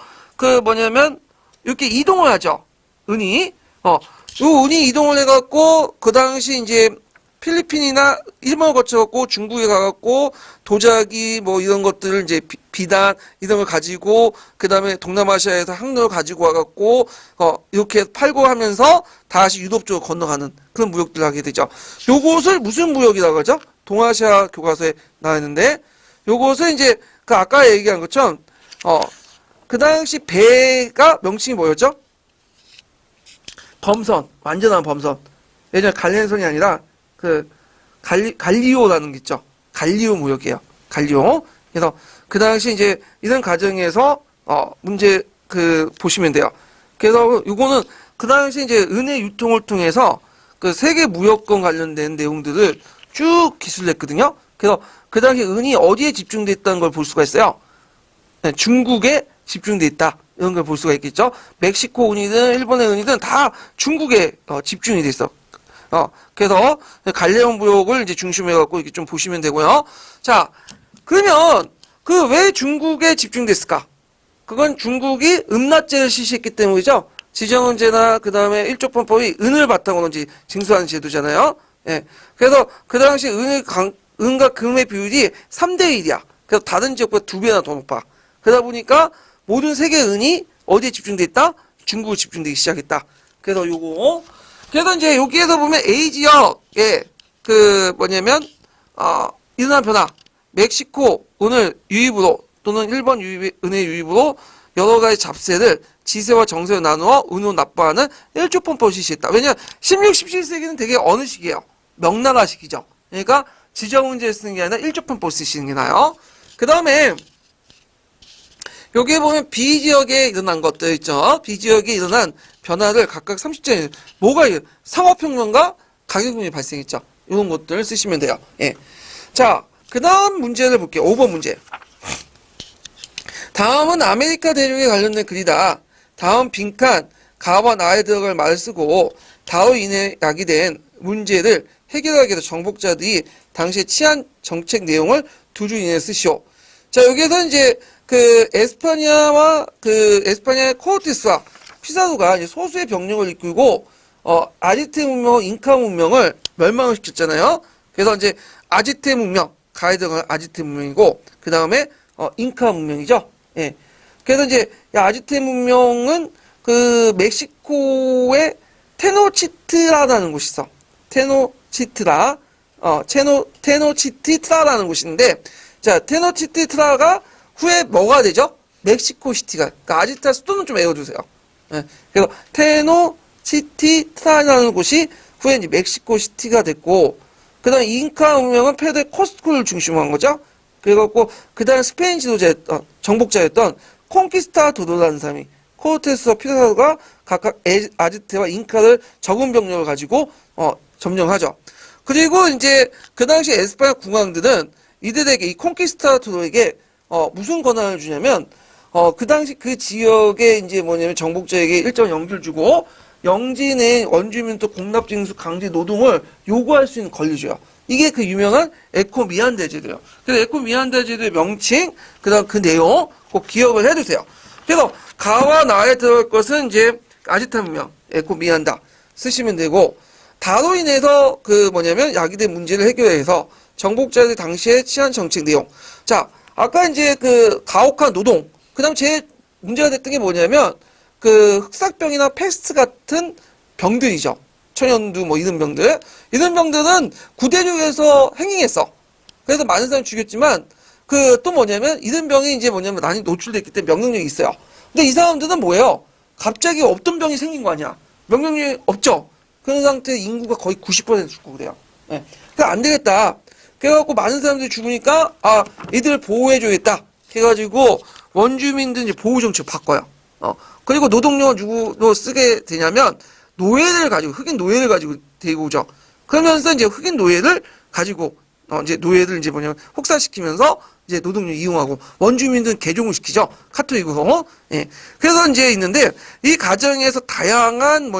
이렇게 이동을 하죠. 은이 요 은이 이동을 해갖고 그 당시 이제 필리핀이나 일본을 거쳐갖고 중국에 가갖고 도자기 뭐 이런 것들을 이제 비단 이런 걸 가지고 그 다음에 동남아시아에서 항로를 가지고 와갖고 이렇게 팔고 하면서 다시 유럽 쪽으로 건너가는 그런 무역들을 하게 되죠. 요것을 무슨 무역이라고 하죠? 동아시아 교과서에 나와 있는데 요것을 이제 아까 얘기한 것처럼 그 당시 배가 명칭이 뭐였죠? 범선, 완전한 범선. 예전에 갈렌선이 아니라 그 갈리오라는 게 있죠. 갈리오 무역이에요. 갈리오. 그래서 그 당시 이제 이런 과정에서 문제 보시면 돼요. 그래서 요거는 그 당시 이제 은혜 유통을 통해서 그 세계 무역권 관련된 내용들을 쭉 기술냈거든요. 그래서 그 당시 은이 어디에 집중돼 있다는 걸 볼 수가 있어요. 네, 중국에 집중돼 있다. 이런 걸 볼 수가 있겠죠. 멕시코 은이든 일본의 은이든 다 중국에 집중이 돼 있어. 그래서 갈레온 무역을 이제 중심으로 해갖고 이렇게 좀 보시면 되고요. 자, 그러면 그 왜 중국에 집중됐을까? 그건 중국이 음납제를 실시했기 때문이죠. 지정은제나 그 다음에 일조pon법이 은을 바탕으로 이제 징수하는 제도잖아요. 예. 그래서 그 당시 은과 금의 비율이 3대 1이야. 그래서 다른 지역보다 2배나 더 높아. 그러다 보니까 모든 세계 은이 어디에 집중돼 있다? 중국에 집중되기 시작했다. 그래서 요거. 그래서 이제 여기에서 보면 A 지역에 일어난 변화. 멕시코 은을 유입으로 또는 일본 은의 유입으로 여러 가지 잡세를 지세와 정세로 나누어 은으로 납부하는 일조pon법을 실시했다. 왜냐면 16, 17세기는 되게 어느 시기예요? 명나라 시기죠. 그러니까 지정은제를 쓰는 게 아니라 일조pon법을 쓰시는 게 나아요. 그 다음에 여기에 보면 B지역에 일어난 것들 있죠. B지역에 일어난 변화를 각각 30점, 상업혁명과 가격분이 발생했죠. 이런 것들을 쓰시면 돼요. 예. 자, 그 다음 문제를 볼게요. 5번 문제. 다음은 아메리카 대륙에 관련된 글이다. 다음 빈칸, 가와 나에 들어갈 말을 쓰고 다로 인해 야기된 문제를 해결하기 위해서 정복자들이 당시에 취한 정책 내용을 두 줄 이내에 쓰시오. 자, 여기에서 이제 에스파냐의 코르테스와 피사로가 이제 소수의 병력을 이끌고 아지테 문명, 잉카 문명을 멸망을 시켰잖아요. 그래서 이제 아지테 문명, 가이드가 아지테 문명이고 그 다음에 잉카 문명이죠. 예. 그래서 이제 아지테 문명은 그 멕시코의 테노치트라라는 곳이 있어. 테노치티트라라는 곳인데, 자, 테노치티트라가 후에 뭐가 되죠? 멕시코 시티가. 그러니까 아지타 수도는 좀 외워두세요. 예. 그래서 테노치티트라라는 곳이 후에 이제 멕시코 시티가 됐고, 그 다음 잉카 문명은 페데 코스코를 중심으로 한 거죠. 그래갖고, 그 다음 스페인 정복자였던 콩키스타도르라는 사람이, 코르테스와 피사로가 각각 아지테와 잉카를 적은 병력을 가지고, 점령하죠. 그리고 이제, 그 당시 에스파냐 국왕들은 이들에게, 이 콩키스타도르에게, 무슨 권한을 주냐면, 그 당시 그 지역에 이제 정복자에게 일정 영주를 주고, 영지내 원주민부터 공납징수 강제 노동을 요구할 수 있는 권리를 줘요. 이게 그 유명한 에코미안데 제도예요. 그래서 에코미안데 제도의 명칭, 그 다음 그 내용 꼭 기억을 해두세요. 그래서 가와 나에 들어갈 것은 이제 아지타 문명, 에코미안다 쓰시면 되고, 다로 인해서 야기된 문제를 해결해서 정복자들 당시에 취한 정책 내용. 자, 아까 이제 가혹한 노동, 그 다음 제일 문제가 됐던 게 뭐냐면, 흑사병이나 패스트 같은 병들이죠. 천연두 이런 병들. 이런 병들은 구대륙에서 행행했어. 그래서 많은 사람이 죽였지만, 이런 병이 많이 노출됐기 때문에 명령력이 있어요. 근데 이 사람들은 뭐예요? 갑자기 없던 병이 생긴 거 아니야. 명령력이 없죠. 그런 상태에 인구가 거의 90% 죽고 그래요. 예. 그래서 안 되겠다. 그래갖고 많은 사람들이 죽으니까, 이들을 보호해줘야겠다. 해가지고, 원주민들 이제 보호정책 바꿔요. 그리고 노동력을 누구로 쓰게 되냐면, 흑인 노예를 가지고 데리고 오죠. 그러면서 이제 흑인 노예를 가지고, 혹사시키면서, 이제 노동력 이용하고, 원주민들은 개종을 시키죠. 카톨릭으로. 예. 그래서 이제 있는데, 이 과정에서 다양한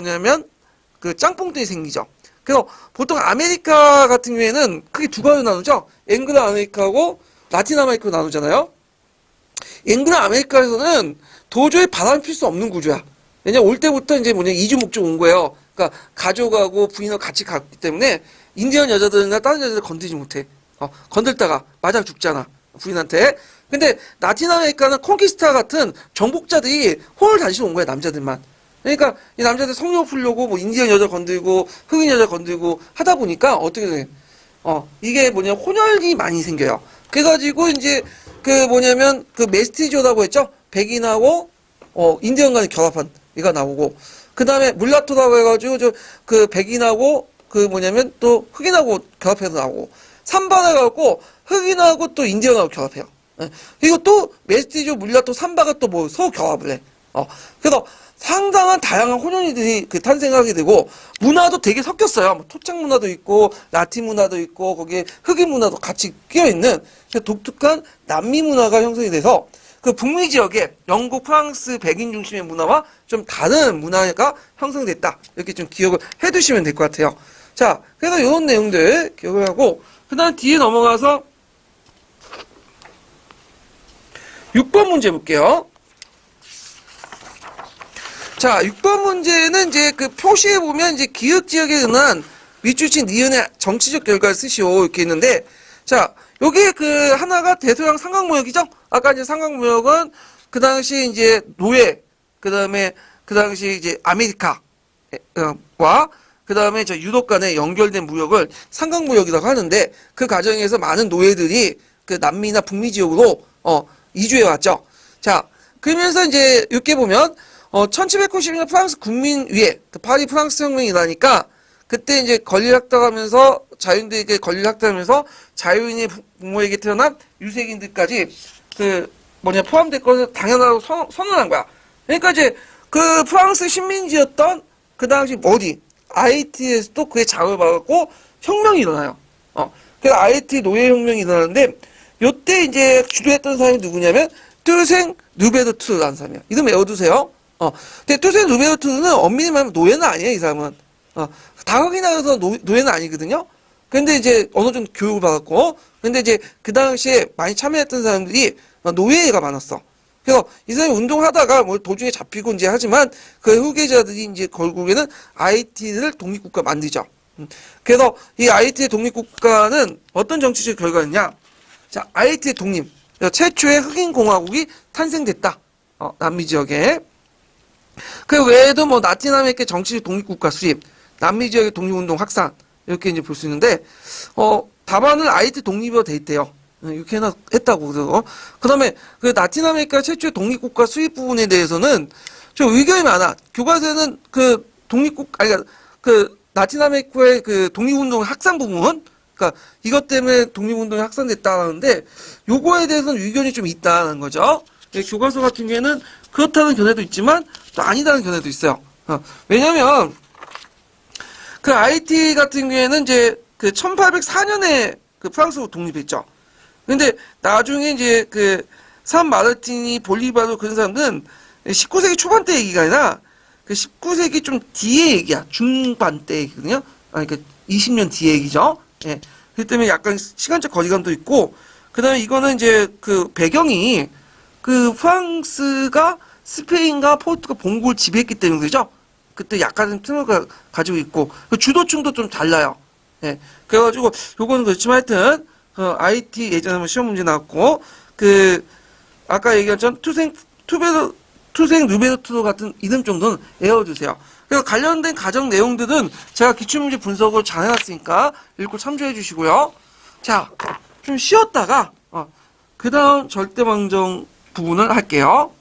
짱뽕들이 생기죠. 그래서 보통 아메리카 같은 경우에는 크게 두 가지로 나누죠. 앵글로 아메리카하고 라틴 아메리카로 나누잖아요. 앵글로 아메리카에서는 도저히 바람이 필 수 없는 구조야. 왜냐면 올 때부터 이주 목적 온 거예요. 그러니까 가족하고 부인하고 같이 갔기 때문에 인디언 여자들이나 다른 여자들 건드리지 못해. 건들다가 맞아 죽잖아. 부인한테. 근데 라틴 아메리카는 콩키스타 같은 정복자들이 홀을 다니시러 온 거야, 남자들만. 그러니까 이 남자들 성욕 풀려고 인디언 여자 건들고 흑인 여자 건들고 하다 보니까 어떻게 돼? 이게 혼혈이 많이 생겨요. 그래가지고 이제 메스티조라고 했죠? 백인하고 인디언 간의 결합한 얘가 나오고, 그 다음에 물라토라고 해가지고 그 백인하고 그 뭐냐면 또 흑인하고 결합해서 나오고, 삼바라 해갖고 흑인하고 또 인디언하고 결합해요. 예. 그리고 또 메스티조 물라토 삼바가 또 뭐 서로 결합을 해. 그래서 상당한 다양한 혼혈이들이 그 탄생하게 되고, 문화도 되게 섞였어요. 뭐 토착 문화도 있고 라틴 문화도 있고 거기에 흑인 문화도 같이 끼어 있는 독특한 남미 문화가 형성이 돼서 그 북미 지역에 영국, 프랑스, 백인 중심의 문화와 좀 다른 문화가 형성됐다. 이렇게 좀 기억을 해두시면 될 것 같아요. 자, 그래서 이런 내용들 기억을 하고, 그 다음 뒤에 넘어가서 6번 문제 볼게요. 자, 6번 문제는 이제 그 표시에 보면 이제 기역 지역에 의한 밑줄친 니은의 정치적 결과를 쓰시오 이렇게 있는데, 자, 여기 그 하나가 대서양 삼각무역이죠? 아까 이제 삼각무역은 그 당시 이제 노예, 그 다음에 그 당시 이제 아메리카와 그 다음에 저 유럽 간에 연결된 무역을 삼각무역이라고 하는데, 그 과정에서 많은 노예들이 그 남미나 북미 지역으로 이주해 왔죠. 자, 그러면서 이제 이렇게 보면 1790년 프랑스 국민위에 그 파리 프랑스 혁명이 나니까, 그때 이제 권리를 확대하면서 자유인들에게 권리를 확대하면서 자유인의 부모에게 태어난 유색인들까지 그 포함될 것을 당연하다고 선언한 거야. 그러니까 이제 그 프랑스 식민지였던 그 당시 어디 아이티에서도 그에 장을 받았고 혁명이 일어나요. 그래서 아이티 노예 혁명이 일어나는데, 요때 이제 주도했던 사람이 누구냐면 뚜생 누베르투라는 사람이야. 이름 외워두세요. 근데 뚜생 누베르투는 엄밀히 말하면 노예는 아니에요, 이 사람은. 다 흑인이라서 노예는 아니거든요. 근데 이제 어느 정도 교육을 받았고, 근데 이제 그 당시에 많이 참여했던 사람들이 노예가 많았어. 그래서 이 사람이 운동하다가 뭐 도중에 잡히고 이제 하지만 그 후계자들이 이제 결국에는 아이티를 독립국가 만들죠. 그래서 이 아이티의 독립국가는 어떤 정치적 결과였냐? 자, 아이티의 독립. 최초의 흑인 공화국이 탄생됐다. 남미 지역에. 그 외에도 뭐 라틴 아메리카 정치적 독립국가 수립, 남미 지역의 독립운동 확산, 이렇게 이제 볼 수 있는데, 답안은 아이티 독립으로 돼 있대요. 이렇게 했다고. 그래서 그 다음에 그 라틴 아메리카 최초의 독립국가 수립 부분에 대해서는 좀 의견이 많아. 교과서에는 그 그 라틴 아메리카의 그 독립운동 확산 부분, 그러니까 이것 때문에 독립운동이 확산됐다는데, 요거에 대해서는 의견이 좀 있다는 거죠. 교과서 같은 경우에는 그렇다는 견해도 있지만 또 아니다는 견해도 있어요. 왜냐면 그 아이티 같은 경우에는 이제 그 1804년에 그 프랑스로 독립했죠. 근데 나중에 이제 그 산 마르티니, 볼리바르 그런 사람들은 19세기 초반 때 얘기가 아니라 그 19세기 좀 뒤에 얘기야. 중반 때 얘기거든요. 그러니까 20년 뒤에 얘기죠. 예. 그렇기 때문에 약간 시간적 거리감도 있고, 그 다음에 이거는 이제 그 배경이 그 프랑스가 스페인과 포르투갈 본국을 지배했기 때문에 그죠? 그때 약간의 틈을 가지고 있고, 그 주도층도 좀 달라요. 예. 그래가지고 요거는 그렇지만 하여튼 IT 예전에 한번 시험 문제 나왔고, 그 아까 얘기했던 투생 누베르투 같은 이름 정도는 외워주세요. 그래서 관련된 가정 내용들은 제가 기출문제 분석을 잘 해놨으니까 읽고 참조해 주시고요. 자, 좀 쉬었다가 그 다음 절대방정 부분을 할게요.